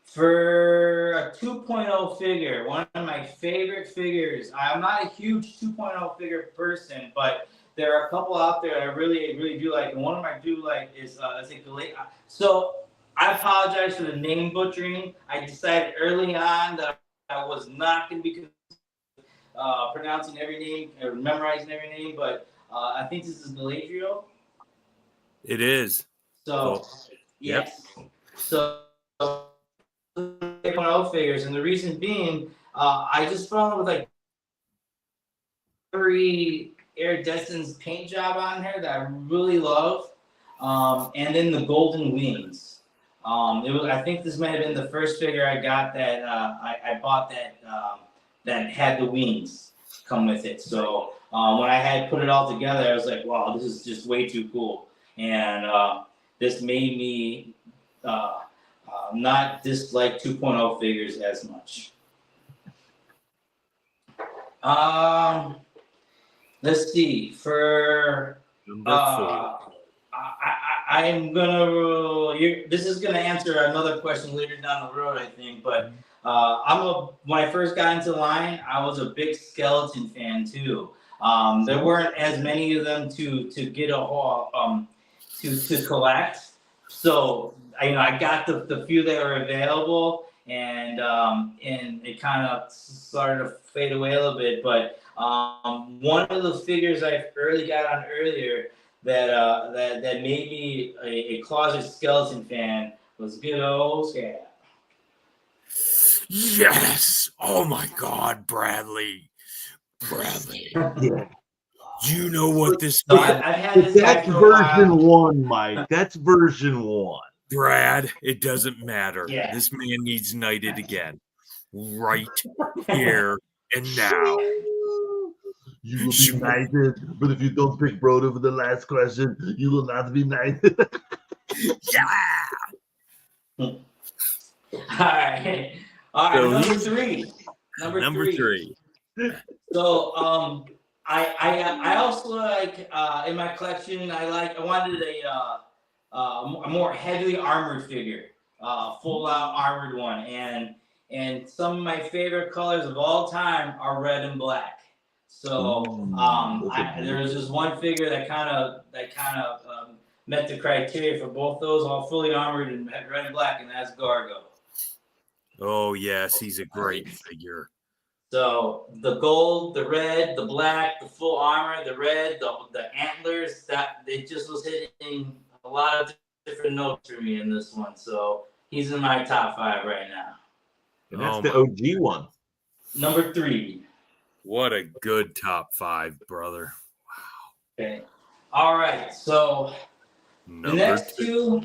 for a 2.0 figure, one of my favorite figures. I'm not a huge 2.0 figure person, but there are a couple out there I really, really do like. And one of them I do like is so I apologize for the name butchering. I decided early on that I was not going to be pronouncing every name or memorizing every name, but I think this is Galadriel. It is. So, yes. So, 2.0 figures, and the reason being, I just fell in love with coppery iridescent paint job on here that I really love. And then the golden wings. I think this might have been the first figure I got that I bought that had the wings come with it. So when I had put it all together, I was like, wow, this is just way too cool. And this made me not dislike 2.0 figures as much. Let's see. For Number 4. I'm gonna. This is gonna answer another question later down the road, I think. But when I first got into line, I was a big skeleton fan too. There weren't as many of them to get a haul to collect. So I got the few that were available, and it kind of started to fade away a little bit. But one of the figures I got on earlier that made me a closet skeleton fan was good old Scab. Yes. Oh my God, Bradley. Yeah. You know what this So man, I've had this guy That's for a version while. 1, Mike. That's version 1. Brad? It doesn't matter. Yeah. This man needs knighted again, right here and now. You will be knighted, but if you don't pick Brodo for the last question, you will not be knighted. Yeah. All right. So Number three. Number three. So I also like in my collection I wanted a more heavily armored figure, full out armored one, and some of my favorite colors of all time are red and black. So there was just one figure that kind of met the criteria for both those, all fully armored and red and black, and that's Gargo. Oh yes, he's a great figure. So the gold, the red, the black, the full armor, the red, the antlers, that it just was hitting a lot of different notes for me in this one. So he's in my top 5 right now. And that's the OG one. Number 3. What a good top 5, brother. Okay. All right. So the next two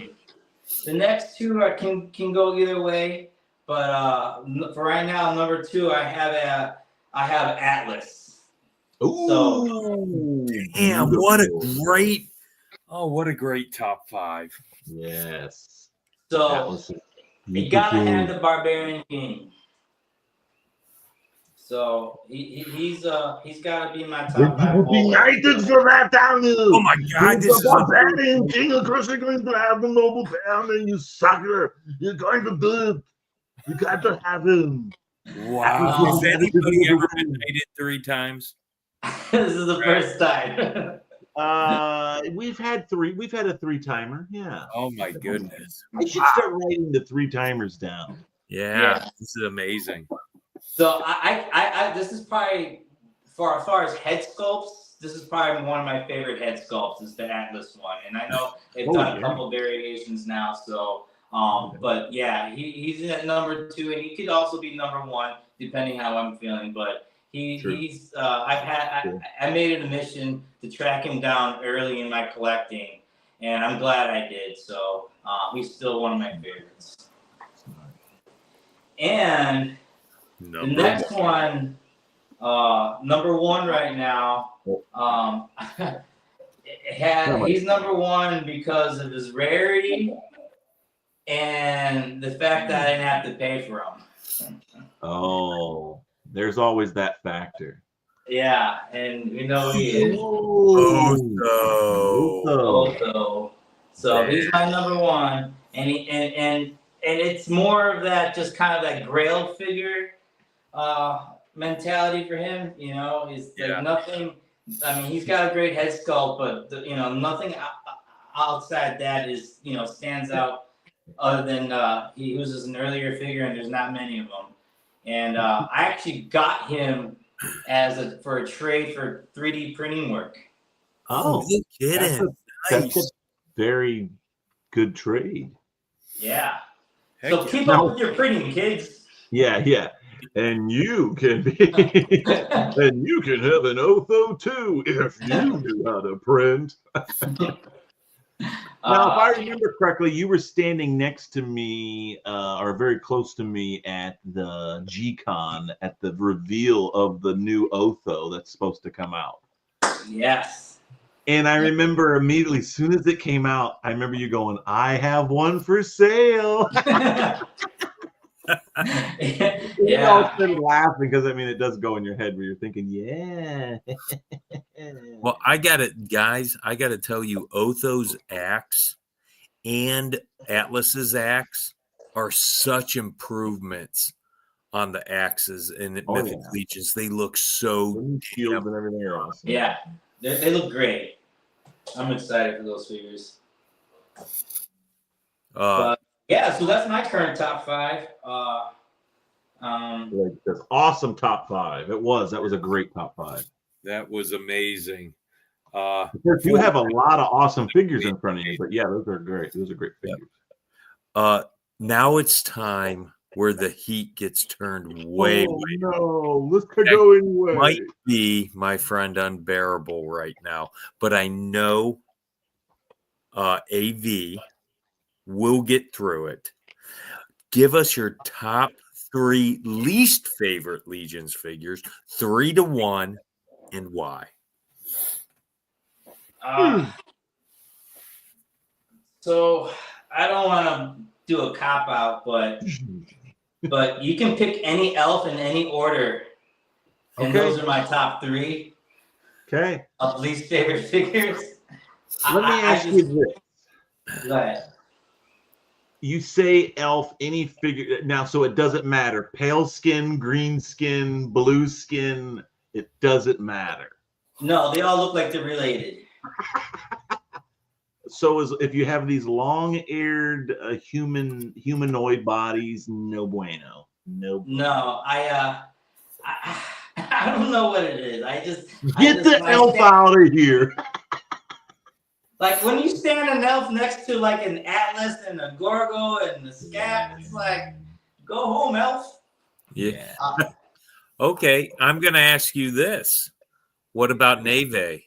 can go either way. But for right now, number 2, I have Atlas. Ooh, So, damn! What a great top 5. Yes. So you gotta have the Barbarian King. So he's gotta be my top 5. You will be knighted for that, Daniel. Oh my God! This is Barbarian King. Of course, you're going to have the noble band, you sucker. You're going to do it. You got to have him. Wow. Has anybody ever been knighted 3 times? This is the first time. We've had 3. We've had a 3-timer. Yeah. Oh my goodness. I should start writing the 3-timers down. Yeah, this is amazing. So I this is probably as far as head sculpts, this is probably one of my favorite head sculpts is the Atlas one, and I know they've done a couple variations now. So but yeah, he's at number 2, and he could also be number 1 depending how I'm feeling. But he's I made it a mission to track him down early in my collecting, and I'm glad I did. So he's still one of my favorites. And the next one, number 1 right now, he's number 1 because of his rarity and the fact that I didn't have to pay for him. Oh, there's always that factor. Yeah, and we know he is. So he's my number 1, and it's more of that, just kind of that Grail figure mentality for him. He's like nothing. I mean, he's got a great head sculpt, but nothing outside that is stands out. Other than he was an earlier figure, and there's not many of them. And I actually got him for a trade for 3D printing work. Oh, you kidding? That's a very good trade. Yeah. Heck So keep up with your printing, kids. Yeah. And you can be, and you can have an Otho too if you knew how to print. Now, if I remember correctly, you were standing next to me, or very close to me at the G-Con at the reveal of the new Otho that's supposed to come out. Yes. And I remember immediately, as soon as it came out, I remember you going, "I have one for sale." We all started laughing because I mean, it does go in your head where you're thinking, "Yeah." Well, I got it, guys. I got to tell you, Otho's axe and Atlas's axe are such improvements on the axes and the Mythic Legions. They look so shields and everything are awesome. Yeah, they look great. I'm excited for those figures. But yeah, so that's my current top 5. Like this awesome top 5. That was a great top 5. That was amazing. You have a lot of awesome figures in front of you, but yeah, those are great. Those are great figures. Now it's time where the heat gets turned way. No, let's go anyway. Might be, my friend, unbearable right now, but I know AV will get through it. Give us your top 3 least favorite Legions figures, 3 to 1, and why. So I don't want to do a cop out, but you can pick any elf in any order, and those are my top 3. Okay. Of least favorite figures. Let me ask you this. Go ahead. You say elf, any figure now, so it doesn't matter. Pale skin, green skin, blue skin, it doesn't matter. No, they all look like they're related. So if you have these long-eared humanoid bodies, no bueno. No, I don't know what it is. Get the elf out of here. Like when you stand an elf next to like an Atlas and a Gorgo and the Scat, it's like, go home, elf. Yeah. Okay, I'm going to ask you this. What about Neve?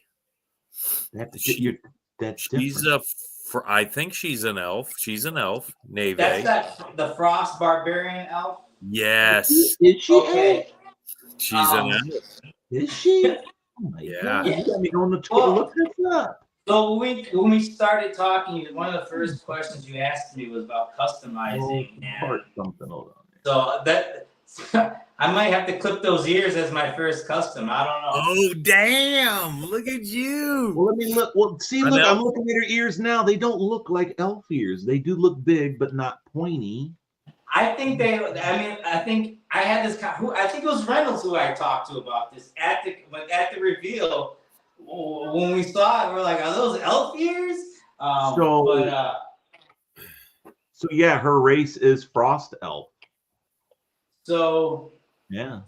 I think she's an elf. She's an elf. Neve. That's the Frost Barbarian elf? Yes. Is she? Okay. She's an elf. Is she? Oh my God. You got me on the tour. Look this up. So when we started talking, one of the first questions you asked me was about customizing. So that I might have to clip those ears as my first custom. I don't know. Oh damn! Look at you. Well, let me look. Well, see, look, I'm looking at her ears now. They don't look like elf ears. They do look big, but not pointy. I think I think I had this. I think it was Reynolds who I talked to about this at the reveal. When we saw it, we're like, "Are those elf ears?" So yeah, her race is frost elf. So yeah,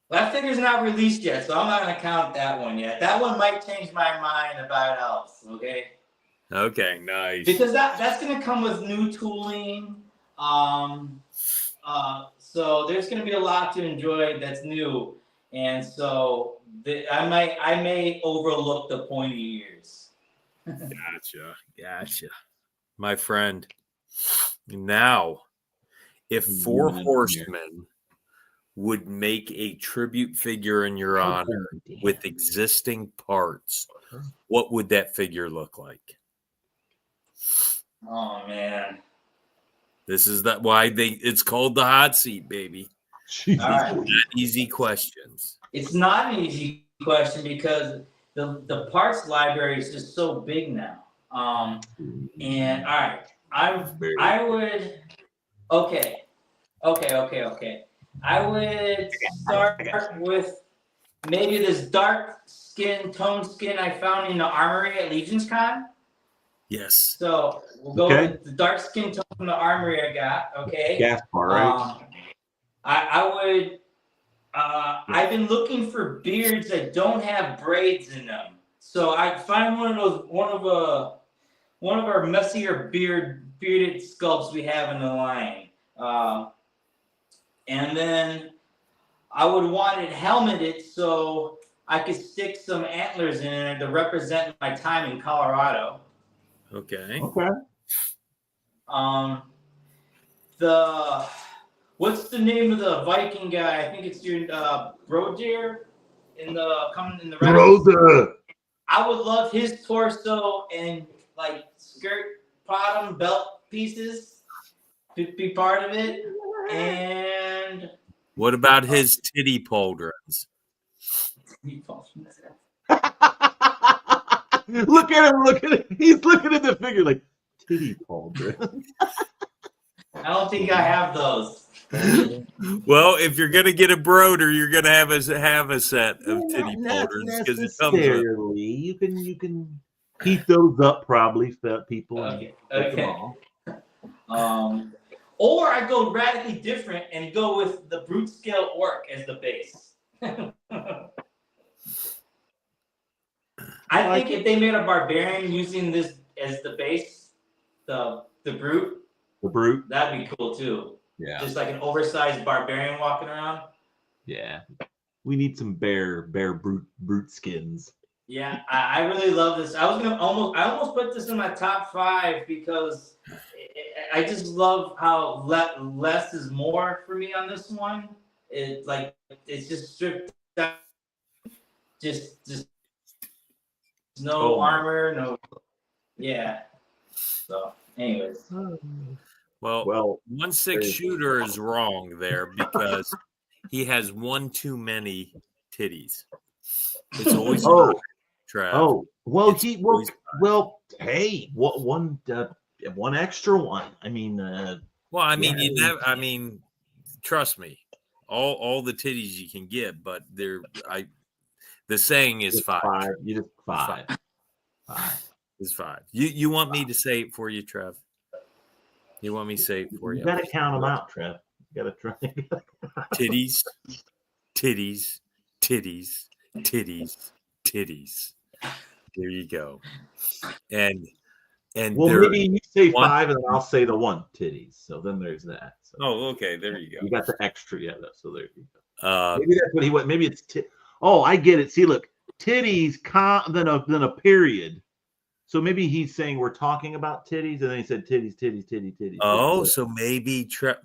that figure's not released yet, so I'm not gonna count that one yet. That one might change my mind about elves. Okay. Okay, nice. Because that's gonna come with new tooling. So there's gonna be a lot to enjoy that's new, and so I may overlook the pointy ears. Gotcha. My friend. Now, if 4 horsemen would make a tribute figure in your honor with existing parts, what would that figure look like? Oh man. This is why it's called the hot seat, baby. All right. Not easy questions. It's not an easy question because the parts library is just so big now. And all right, I would okay. I would start with maybe this dark skin, toned skin I found in the armory at Legion's Con. Yes. So we'll go with the dark skin tone from the armory I got. Okay. Gaspar, right? I would. I've been looking for beards that don't have braids in them. So I find one of our messier bearded sculpts we have in the line. and then I would want it helmeted so I could stick some antlers in it to represent my time in Colorado. Okay. Okay. The what's the name of the Viking guy? I think it's your Brodir in the coming in the rest. Brother. I would love his torso and like skirt bottom belt pieces to be part of it. And What about his titty pauldrons? Look at him. Look at him. He's looking at the figure like titty pauldron. I don't think I have those. Well, if you're gonna get a broder, you're gonna have a set of titty Not pauldrons because it comes with. necessarily. You can heat those up probably for people. Okay. And put them Okay. all. Or I go radically different and go with the brute scale orc as the base. I think if they made a barbarian using this as the base, the brute, The brute. that'd be cool too. Yeah. Just like an oversized barbarian walking around. Yeah. We need some bear brute skins. Yeah, I really love this. I almost put this in my top 5 because I just love how less is more for me on this one. It's just stripped down, just no armor, no. Yeah. So, anyways. Well, 1/6 shooter is wrong there because he has one too many titties. It's always Trav. Oh, well, It's hey, what one extra one? I mean, well, I mean, trust me, all the titties you can get, but the saying is 5. You just 5. 5 is 5. You want me to say it for you, Trev? You want me to say it for you? You gotta count them out, Trev. You gotta try. Titties, titties, titties, titties, titties. There you go. And well, maybe you say 5 and then I'll say the 1 titties. So then there's that. So oh, okay. There you go. You got the extra, yeah. So there you go. Maybe that's what he went. Maybe it's oh, I get it. See, look, titties, then a period. So maybe he's saying we're talking about titties, and then he said titties, titties, titties, titties. Oh, so maybe Trev,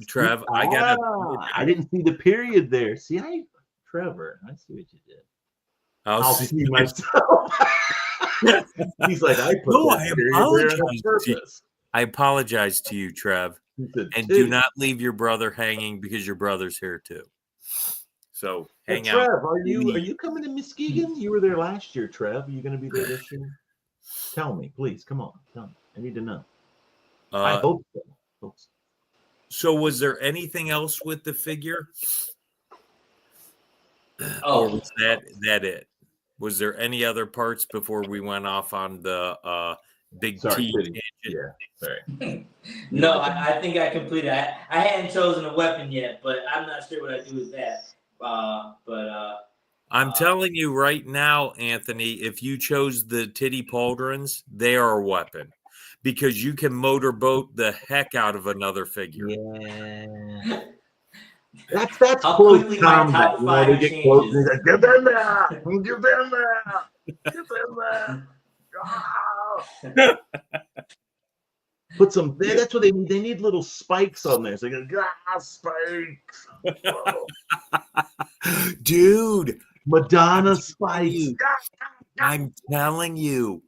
I didn't see the period there. See, Trevor, I see what you did. I'll see myself. He's like, I apologize to you, Trev, and do not leave your brother hanging because your brother's here too. So hang out. Trev, are you coming to Muskegon? You were there last year, Trev. Are you going to be there this year? Tell me, please. Come on. Tell me. I need to know. I hope so. So was there anything else with the figure? Oh, or was that it? Was there any other parts before we went off on the big T tangent? Yeah, sorry. No, I think I completed. I hadn't chosen a weapon yet, but I'm not sure what I do with that. I'm telling you right now, Anthony, if you chose the titty pauldrons, they are a weapon because you can motorboat the heck out of another figure. Yeah. That's close combat. They get close and they go, get in there! Get in there! Get in there! Put some. That's what they need. They need little spikes on there. So they go, spikes, dude. Madonna spikes. I'm telling you,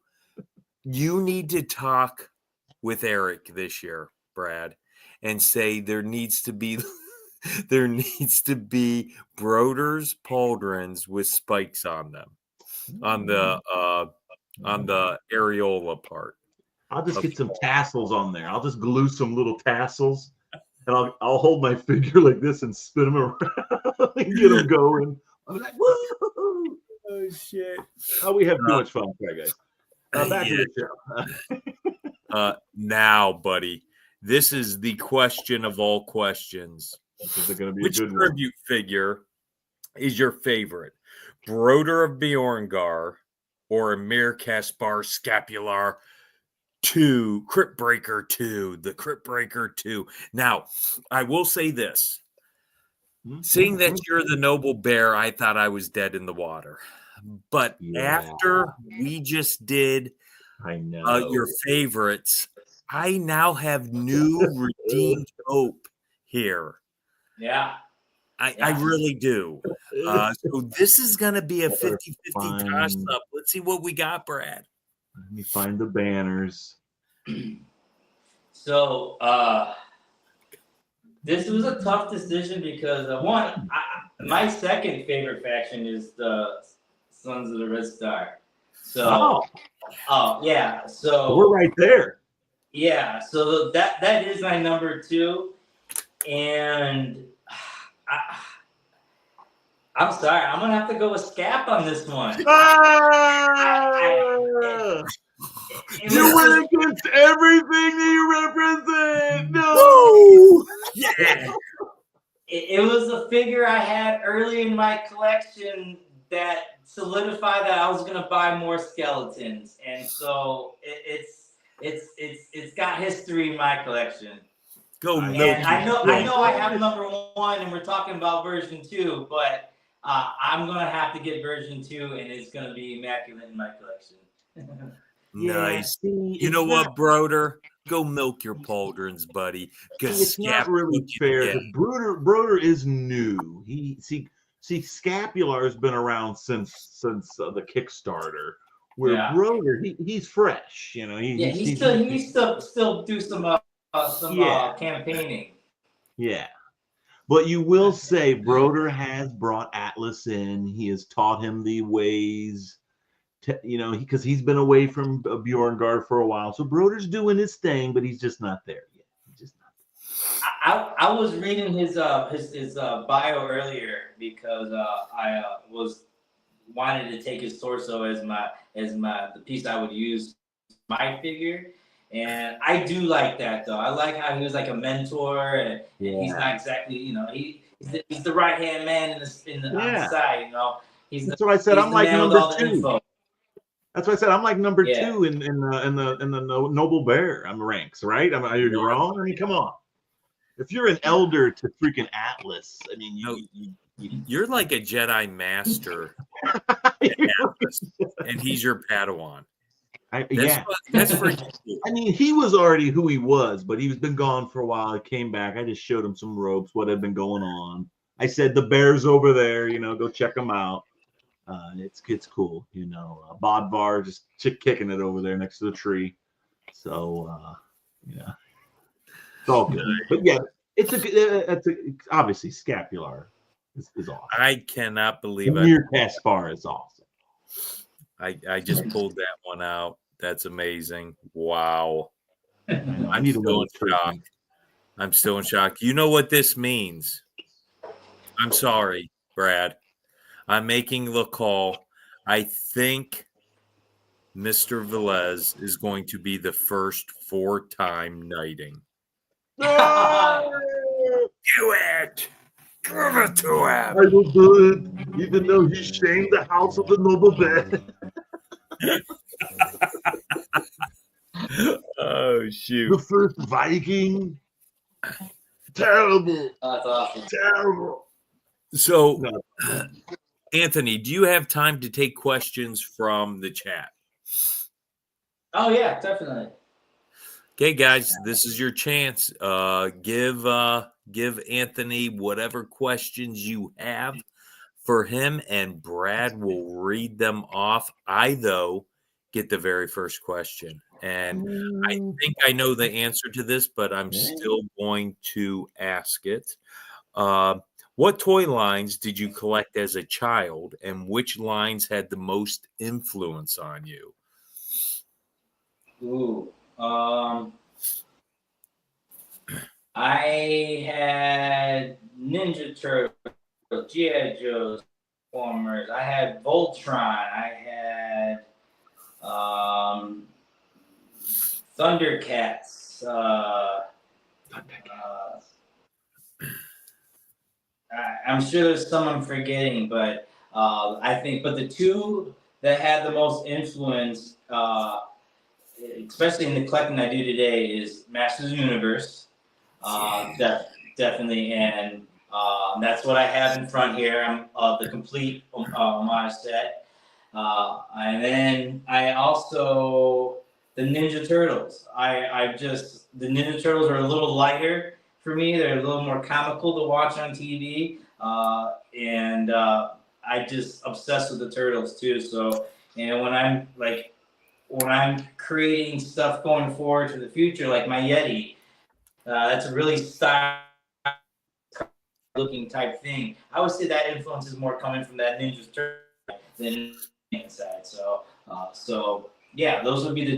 you need to talk with Eric this year, Brad, and say there needs to be Broders pauldrons with spikes on them on the areola part. I'll just get some tassels on there. I'll just glue some little tassels, and I'll hold my figure like this and spin them around and get them going. I'm like, woo! Oh shit! Oh, we have too much fun, guys. Back to the show. Now, buddy, this is the question of all questions. This is going to be Which a good tribute figure is your favorite? Broder of Bjorngar or Emir Kaspar Scapular 2, Crypt Breaker 2, the Crypt Breaker 2. Now, I will say this. Seeing that you're the noble bear, I thought I was dead in the water. But after we just did I know your favorites, I now have new redeemed hope here. Yeah. I really do. So this is going to be a 50-50 toss-up. Let's see what we got, Brad. Let me find the banners. So this was a tough decision because my second favorite faction is the Sons of the Red Star. So yeah, so we're right there. Yeah, so that is my number 2, and I'm sorry, I'm gonna have to go with Scap on this one. You went against everything that you represent. No. Woo! Yeah. It was a figure I had early in my collection that solidified that I was gonna buy more skeletons, and so it's got history in my collection. Go And milk. I know I have number 1, and we're talking about version 2, but I'm gonna have to get version 2, and it's gonna be immaculate in my collection. Nice. Yeah, see, you know what, Broder? Go milk your pauldrons, buddy. Because it's not really fair. Because Broder is new. Scapular has been around since the Kickstarter. Where Broder, he's fresh. You know, he still do some campaigning. Yeah. But you will say Broder has brought Atlas in. He has taught him the ways, because he's been away from Bjorngard for a while. So Broder's doing his thing, but he's just not there yet. He's just not there. I was reading his bio earlier because I wanted to take his torso as the piece I would use my figure. And I do like that, though. I like how he was like a mentor, and he's not exactly, he's the right hand man on the side, That's what I said. I'm like number 2. That's what I said. I'm like number 2 in the Noble Bear. I'm ranks, right? Are you wrong? I mean, come on. If you're an elder to freaking Atlas, I mean, you're like a Jedi master, and he's your Padawan. That's for you. I mean, he was already who he was, but he's been gone for a while. He came back. I just showed him some ropes, what had been going on. I said, the bear's over there, go check him out. It's cool, Bodvar just kicking it over there next to the tree. So, yeah, it's all good. But yeah, it's obviously Scapular is awesome. I cannot believe it. Mir Caspar is awesome. I just pulled that one out. That's amazing. Wow. I need to go in shock. I'm still in shock. You know what this means? I'm sorry, Brad. I'm making the call. I think Mr. Velez is going to be the first 4-time knighting. No! Do it! Give it to him! I will do it, even though he shamed the house of the Noble Bear. Oh, shoot. The first Viking. Terrible. That's awesome. Terrible. So, Anthony, do you have time to take questions from the chat? Oh, yeah, definitely. Okay, guys, this is your chance. Give Anthony whatever questions you have for him, and Brad will read them off. I, though, get the very first question. And I think I know the answer to this, but I'm still going to ask it. What toy lines did you collect as a child, and which lines had the most influence on you? Ooh. I had Ninja Turtles, G.I. Joe's, Transformers. I had Voltron. I had Thundercats. I'm sure there's some I'm forgetting, but I think, but the two that had the most influence, especially in the collecting I do today, is Masters of the Universe, definitely, and That's what I have in front here. I'm the complete homage set. And then I also the Ninja Turtles. The Ninja Turtles are a little lighter for me. They're a little more comical to watch on TV. And I just obsessed with the Turtles too. So, and when I'm creating stuff going forward to the future, like my Yeti, that's a really style looking type thing. I would say that influence is more coming from that Ninja Turtle than inside. So yeah, those would be the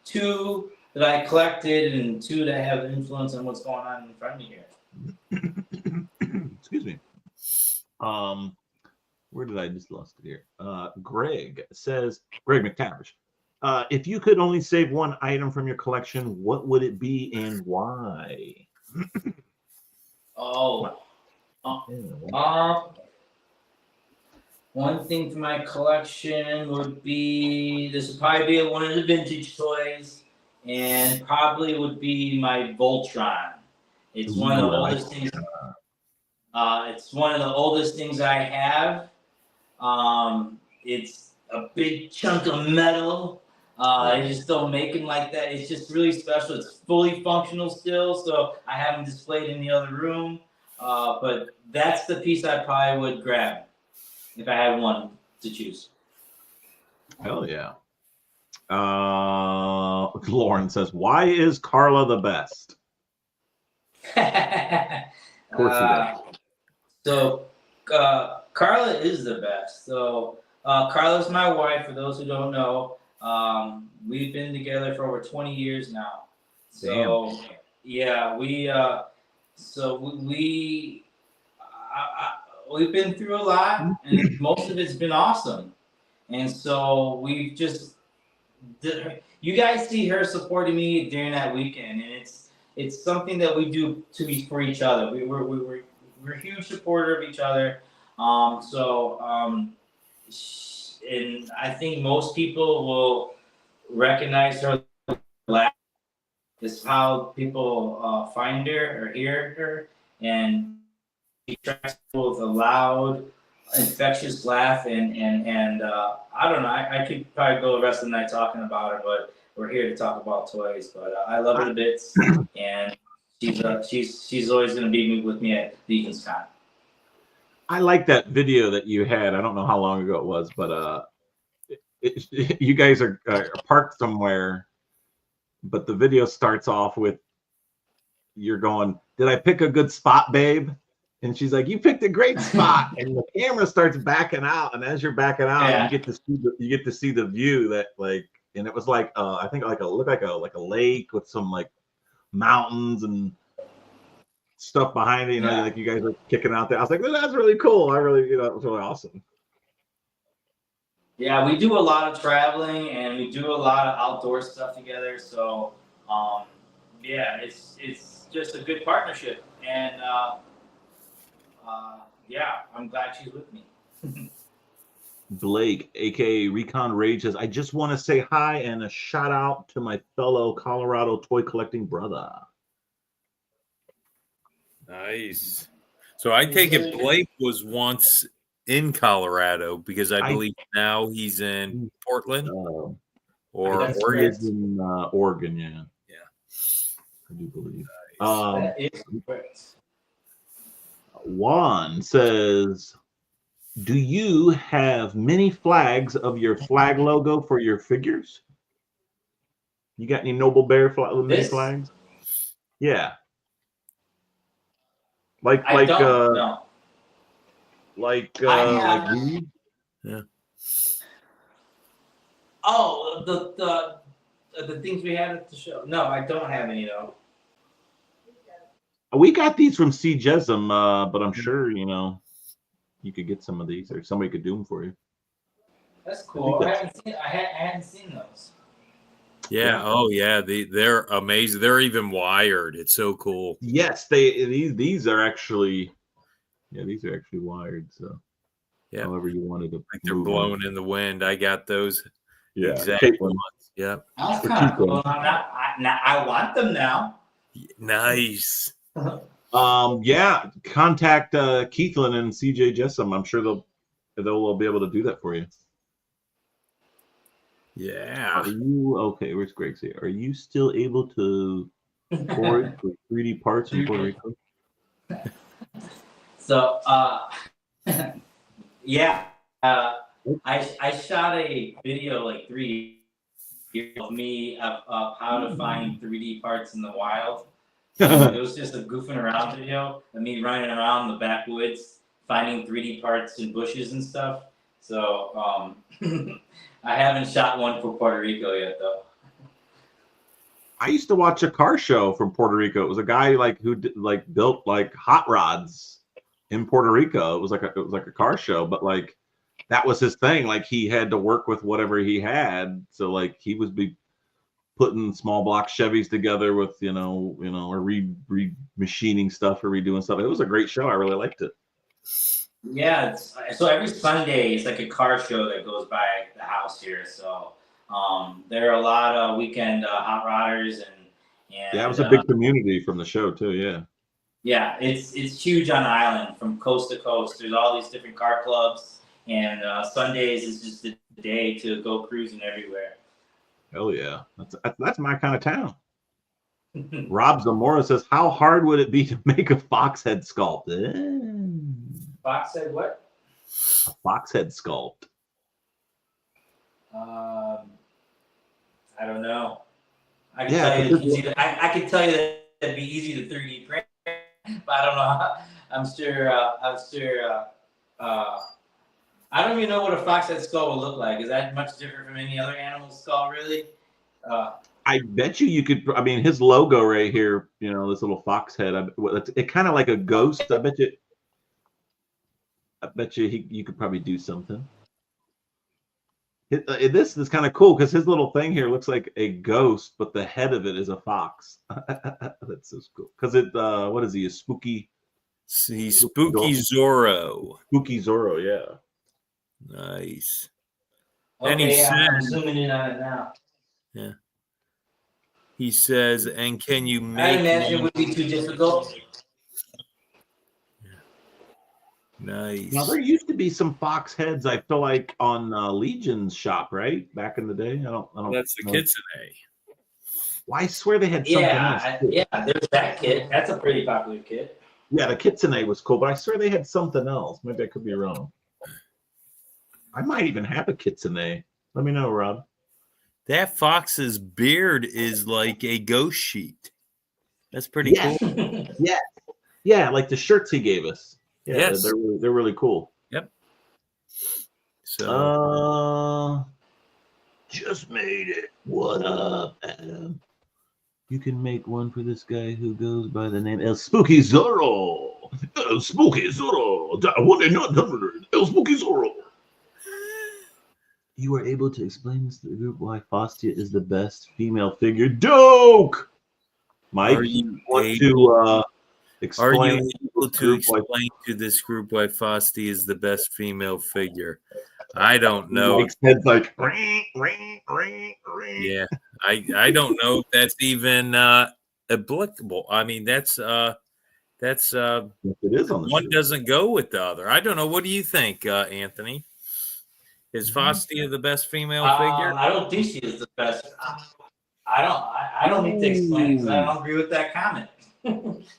two that I collected and two that have influence on what's going on in front of me here. Excuse me. Where did I just lost it here? Greg McTavish. If you could only save one item from your collection, what would it be and why? One thing for my collection would be this would probably be one of the vintage toys, and probably would be my Voltron. It's one of the oldest things. It's one of the oldest things I have. It's a big chunk of metal. They just don't make them like that. It's just really special. It's fully functional still, so I have them displayed in the other room. But that's the piece I probably would grab if I had one to choose. Hell yeah. Lauren says, why is Carla the best? Of course he does. So Carla is the best. So Carla's my wife, for those who don't know. We've been together for over 20 years now. So damn. Yeah, we've been through a lot, and most of it's been awesome. And so we've just you guys see her supporting me during that weekend, and it's something that we do for each other. We're a huge supporter of each other. And I think most people will recognize her laugh. Is how people find her or hear her, and she attracts people with a loud, infectious laugh. And I don't know. I could probably go the rest of the night talking about her, but we're here to talk about toys. But I love her to bits, and she's always going to be with me at Legion's Con. I like that video that you had. I don't know how long ago it was, but you guys are parked somewhere, but the video starts off with you're going, "Did I pick a good spot, babe?" And she's like, "You picked a great spot." And the camera starts backing out, and as you're backing out, yeah, you get to see the view that like, and it was like I think like looked like a lake with some like mountains and stuff behind it, yeah. Like you guys are kicking out there. I was like, that's really cool. It was really awesome. Yeah, we do a lot of traveling and we do a lot of outdoor stuff together. So, yeah, it's just a good partnership. And yeah, I'm glad she's with me. Blake, aka Recon Rage, says, I just want to say hi and a shout out to my fellow Colorado toy collecting brother. Nice. So I take it Blake was once in Colorado because I believe now he's in Portland or Oregon. In Oregon, yeah. Yeah. I do believe. Nice. That is correct. Juan says, do you have many flags of your flag logo for your figures? You got any Noble Bear mini flags? Yeah. Like yeah. Oh, the things we had at the show. No, I don't have any though. We got these from C. Jesum, but I'm sure you could get some of these, or somebody could do them for you. That's cool. I hadn't seen those. Yeah. Oh, yeah. They're amazing. They're even wired. It's so cool. Yes, these are actually. Yeah, these are actually wired. So, yeah. However you wanted to. Like they're blowing in the wind. I got those. Yeah. Exact ones. Yeah. That's kind of cool. I want them now. Nice. Yeah, contact Keithlin and CJ Jessam. I'm sure they'll be able to do that for you. Yeah. Are you okay? Where's Greg? Say, are you still able to forage for 3D parts in Puerto Rico? So, yeah, I shot a video like 3 years of me of how to find 3D parts in the wild. It was just a goofing around video of me running around the backwoods finding 3D parts in bushes and stuff. So, I haven't shot one for Puerto Rico yet, though. I used to watch a car show from Puerto Rico. It was a guy who built like hot rods in Puerto Rico. It was like a car show, but like that was his thing. Like he had to work with whatever he had. So like he was putting small block Chevys together with or machining stuff or redoing stuff. It was a great show. I really liked it. Yeah, so every Sunday it's like a car show that goes by the house here. So there are a lot of weekend hot rodders and yeah, it was a big community from the show too. Yeah. Yeah, it's huge on the island from coast to coast. There's all these different car clubs, and Sundays is just the day to go cruising everywhere. Hell yeah, that's my kind of town. Rob Zamora says, "How hard would it be to make a fox head sculpt?" Fox said what? A fox head sculpt. I don't know. I can tell you that it'd be easy to 3D print, but I don't know. I'm sure. I don't even know what a fox head skull would look like. Is that much different from any other animal's skull, really? I bet you could. I mean, his logo right here. This little fox head. It kind of like a ghost. I bet you you could probably do something. This is kind of cool because his little thing here looks like a ghost, but the head of it is a fox. That's so cool. Because what is he? A spooky? He's Spooky Zorro. Spooky Zorro, yeah. Nice. Okay, And he I'm says, zooming in on it now. yeah. He says, and can you I make? imagine it would be too difficult. Nice. Now there used to be some fox heads. I feel like on Legion's shop, right? Back in the day. I don't. That's the Kitsune. Well, I swear they had something else. Yeah, there's that kit. That's a pretty popular kit. Yeah, the Kitsune was cool, but I swear they had something else. Maybe I could be wrong. I might even have a Kitsune. Let me know, Rob. That fox's beard is like a ghost sheet. That's pretty cool. Yeah, like the shirts he gave us. Yeah, yes, they're really cool. Yep. So just made it. What up, Adam? You can make one for this guy who goes by the name El Spooky Zorro. El Spooky Zorro. El Spooky Zorro. You are able to explain this to the group why Fastia is the best female figure. Doke! Mike, are you want to explain? Are you able to explain to this group why Fastia is the best female figure? I don't know. Mike's head's like ring, ring, ring, ring. Yeah, I don't know if that's even applicable. I mean, that's it is on the one show. Doesn't go with the other. I don't know. What do you think, Anthony? Is Fastia the best female figure? I don't think she is the best. I don't need to explain because I don't agree with that comment.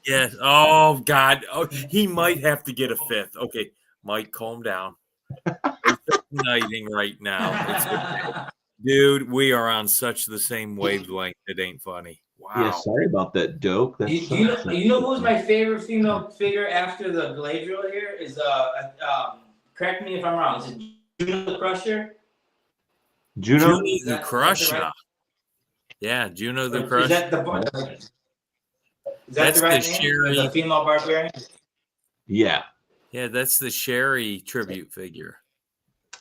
Yes. Oh God. Oh, he might have to get a fifth. Okay, Mike, calm down. It's igniting right now. Dude, we are on such the same wavelength. It ain't funny. Wow. Yeah, sorry about that, Doke. You know who's my favorite female figure after the Galadriel here is correct me if I'm wrong. Is it Juno the Crusher? Juno the Crusher. Right? Yeah, Juno the Crusher. Is that that's the right the name? Sherry. The female barbarian? Yeah. Yeah, that's the Sherry tribute figure.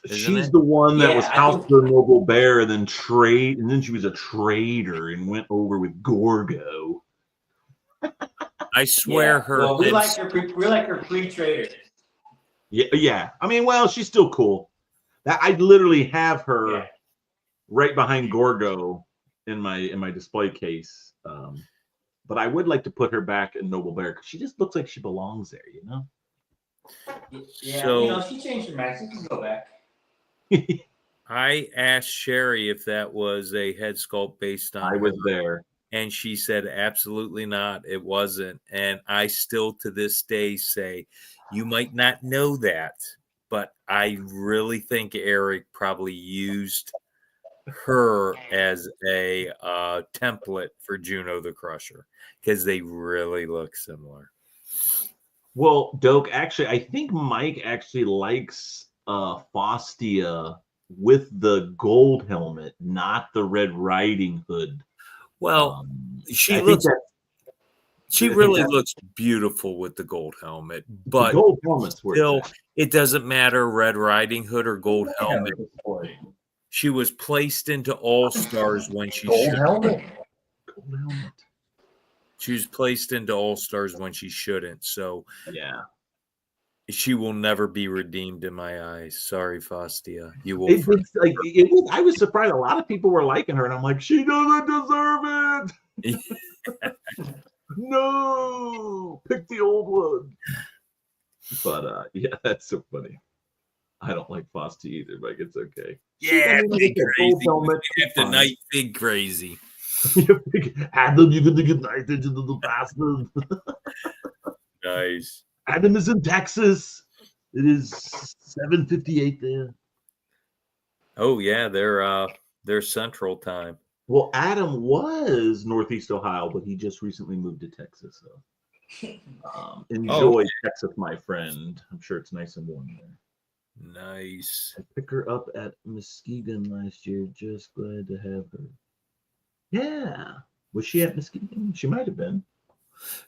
She's the one that was housed for Noble Bear and then she was a traitor and went over with Gorgo. I swear her. Well, we like her pre-trader. Yeah. I mean, well, she's still cool. I literally have her right behind Gorgo in my display case. But I would like to put her back in Noble Bear because she just looks like she belongs there, you know? Yeah, So she changed her mind. She can go back. I asked Sherry if that was a head sculpt based on I was her, there. and she said absolutely not. It wasn't. And I still to this day say, you might not know that, but I really think Eric probably used her as a template for Juno the Crusher because they really look similar. Well, Doke, actually, I think Mike actually likes Faustia with the gold helmet, not the Red Riding Hood. Well, she I think looks. that She I think really that's- looks beautiful with the gold helmet, the but gold helmet's where still, it's at. it doesn't matter Red Riding Hood or gold helmet. Gold She was placed into All Stars when she should. helmet. Gold helmet. She was placed into All Stars when she shouldn't. So Yeah. she will never be redeemed in my eyes. Sorry, Faustia. You will. I was surprised. A lot of people were liking her, and I'm like, she doesn't deserve it. No, pick the old one. But yeah, that's so funny. I don't like Faustia either, but it's okay. Yeah, big crazy. Helmet, After night, big crazy. Adam, you're gonna get knighted into the bastard. Nice. Adam is in Texas. It is 7:58 there. Oh yeah, they're Central Time. Well, Adam was Northeast Ohio, but he just recently moved to Texas. So enjoy Texas, my friend. I'm sure it's nice and warm there. Nice. I picked her up at Muskegon last year. Just glad to have her. Yeah. Was she at Muskegon? She might have been.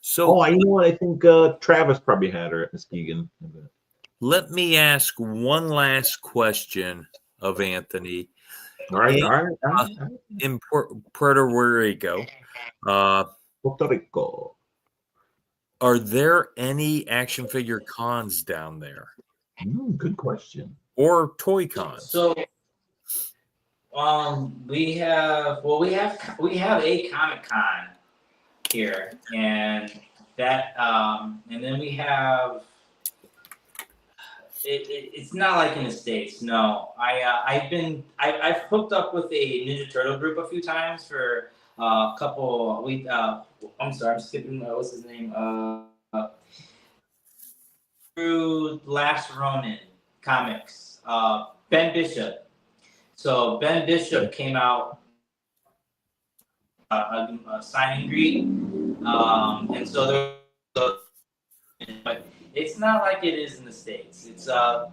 So, you know what? I think Travis probably had her at Muskegon. let me ask one last question of Anthony. All right. In Puerto Rico, Puerto Rico. are there any action figure cons down there Good question. or toy cons? So, we have a Comic Con here, and that and then we have. It's not like in the States. No, I've hooked up with a Ninja Turtle group a few times for a couple. I'm sorry, I'm skipping. What's his name? Through Last Ronin comics. Ben Bishop. So Ben Bishop came out a sign and greet, and so but it's not like it is in the States. It's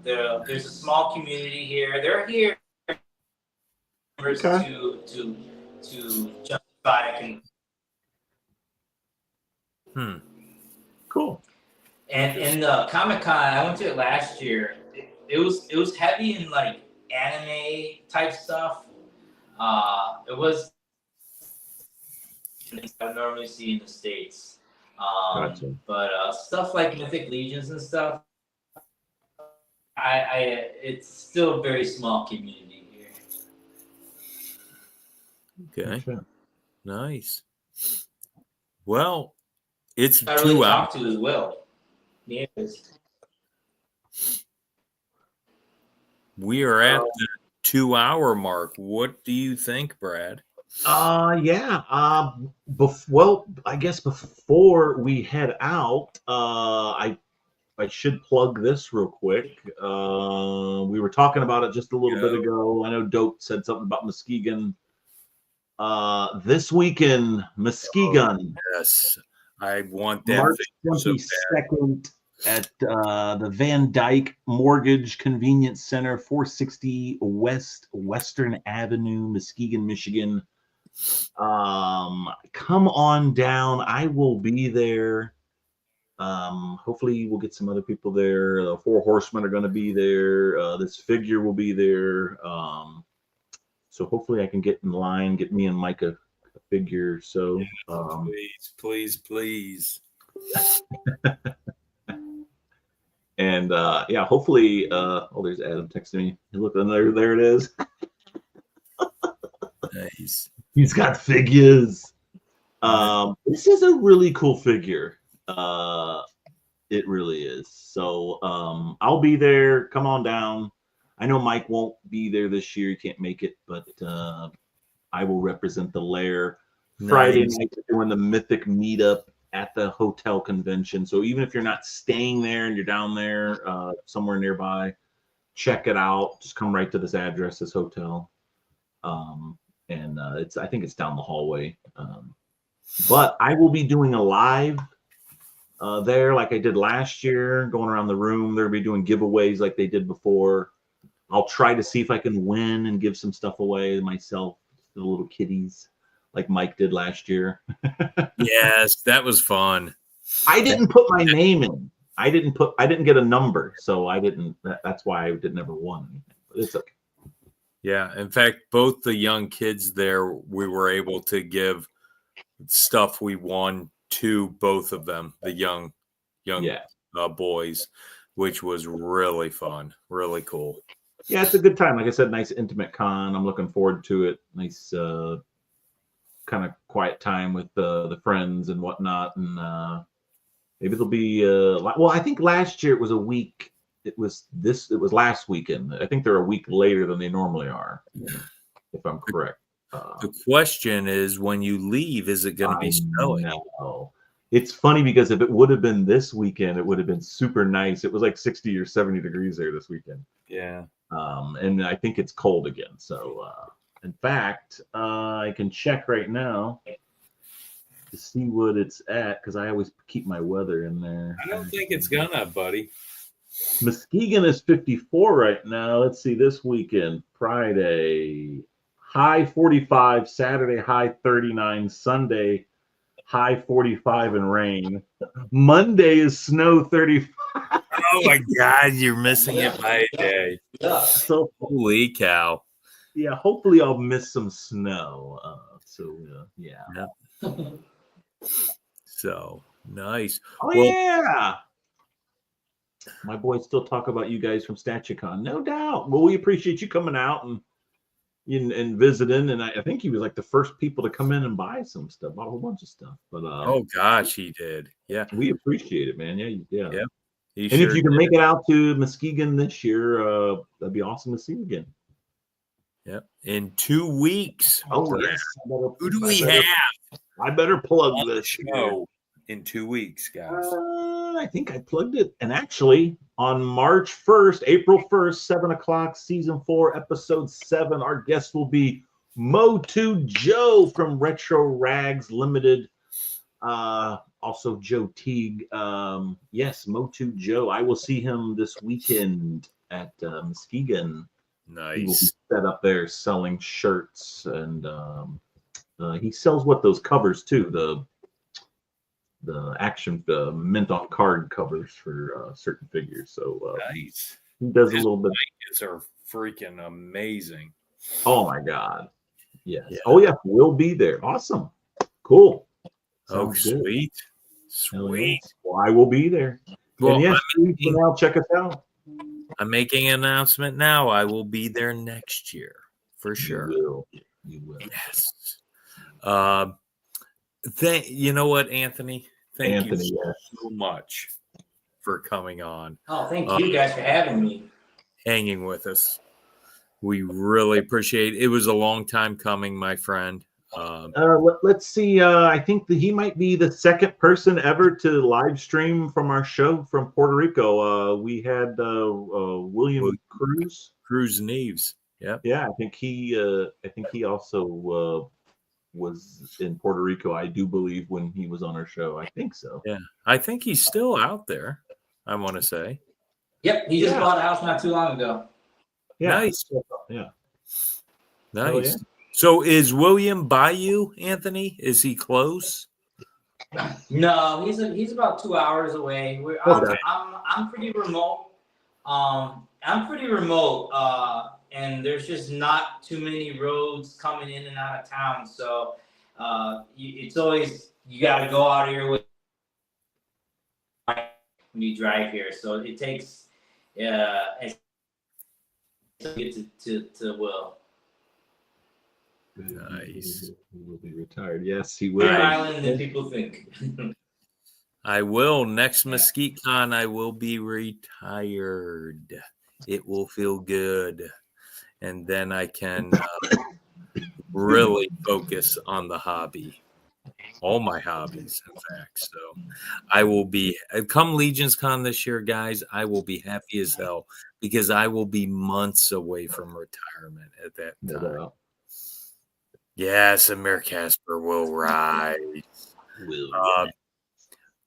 there's a small community here. They're here to justify. Cool. And in the Comic Con, I went to it last year. It was heavy in like anime type stuff. It was things I normally see in the States. Gotcha. But stuff like Mythic Legions and stuff, it's still a very small community here. Okay, Gotcha. nice. Well, it's I really 2 hours. talk to as well. Yeah. We are at the 2 hour mark. What do you think, Brad? Yeah. Well, I guess before we head out, I should plug this real quick. We were talking about it just a little bit ago. I know Dope said something about Muskegon. This weekend, Muskegon. Yes, I want that. March so 22nd at the Van Dyke Mortgage Convenience Center, 460 Western Avenue, Muskegon, Michigan. Come on down. I will be there. Hopefully we'll get some other people there. The Four Horsemen are going to be there. This figure will be there. So hopefully I can get in line, get me and Mike a figure. So please. And yeah, hopefully there's Adam texting me. Look, there it is. Nice. He's got figures. This is a really cool figure. It really is. So I'll be there. Come on down. I know Mike won't be there this year. He can't make it, but I will represent the lair. Friday Nice. night, we're doing the Mythic meetup at the hotel convention. So even if you're not staying there and you're down there somewhere nearby, check it out. Just come right to this address, this hotel. And I think it's down the hallway. But I will be doing a live there like I did last year, going around the room. They'll be doing giveaways like they did before. I'll try to see if I can win and give some stuff away myself, the little kitties, like Mike did last year. Yes, that was fun. I didn't put my name in. I didn't get a number, so I didn't. That's why I never won anything. But it's okay. Yeah. In fact, both the young kids there, we were able to give stuff we won to both of them, the young boys, which was really fun, really cool. Yeah, it's a good time. Like I said, nice intimate con. I'm looking forward to it. Nice kind of quiet time with the friends and whatnot. And maybe there'll be well, I think last year it was a week. It was last weekend. I think they're a week later than they normally are, if I'm correct. The question is, when you leave, is it going to be snowing? No. It's funny because if it would have been this weekend, it would have been super nice. It was like 60 or 70 degrees there this weekend. Yeah. And I think it's cold again. So, in fact, I can check right now to see what it's at because I always keep my weather in there. I don't think it's gonna, buddy. Muskegon is 54 right now. Let's see, this weekend, Friday, high 45, Saturday, high 39, Sunday, high 45 and rain. Monday is snow 35. Oh my God, you're missing it by a day. So Holy cow. yeah, hopefully I'll miss some snow. Yeah. So nice. Oh Well, yeah. My boys still talk about you guys from StatueCon, no doubt. Well, we appreciate you coming out and visiting. And I think he was like the first people to come in and buy some stuff, bought a whole bunch of stuff. But oh gosh, he did. Yeah. we appreciate it, man. Yeah. Yeah. He And sure if you can did. make it out to Muskegon this year, that'd be awesome to see you again. Yep. In 2 weeks. Oh yes. Who do we have I better plug on the this show in 2 weeks, guys? I think I plugged it. And actually, on March 1st, April 1st, 7 o'clock, season 4, episode 7, our guest will be Motu Joe from Retro Rags Limited. Also Joe Teague. Yes, Motu Joe. I will see him this weekend at Muskegon. He will be Nice. set up there selling shirts, and he sells those covers too, the action mint on card covers for certain figures. So Nice. he does a His little bit. blankets are freaking amazing. Oh my God! Yes. Yeah. Oh yeah, we'll be there. Awesome. Cool. Oh, Sounds good. sweet. Hell Sweet. yes. Well, I will be there. Well, and yes, I'm please now check us out. I'm making an announcement now. I will be there next year for sure. You will. Yes. You know what, Anthony? Thank Anthony, you yes. so much for coming on, Oh, thank you guys for having me. hanging with us. We really appreciate it. It was a long time coming, my friend. Let's see. I think that he might be the second person ever to live stream from our show from Puerto Rico. We had William Cruz. Cruz Neves. Yeah. Yeah, I think he also was in Puerto Rico. I do believe when he was on our show. I think so. Yeah. I think he's still out there, I want to say. Yep, he just bought a house not too long ago. Yeah. Nice. Yeah. Nice. yeah. So is William by you, Anthony? Is he close? No, he's about 2 hours away. Okay. I'm pretty remote. And there's just not too many roads coming in and out of town. So it's always you got to go out here with when you drive here. So it takes to get to Will. Nice. He will be retired. Yes, he Bigger will. island than people think. I will. Next Mesquite Con, I will be retired. It will feel good. And then I can really focus on the hobby. All my hobbies, in fact. So I will be, come Legions Con this year, guys, I will be happy as hell because I will be months away from retirement at that No time. doubt. Yes, Amir Casper will rise. Will.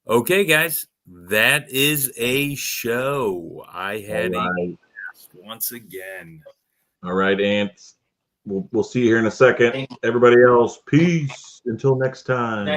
Okay, guys, that is a show. I had All a right. blast once again. All right, Ants. We'll see you here in a second. Everybody else, peace. Until next time.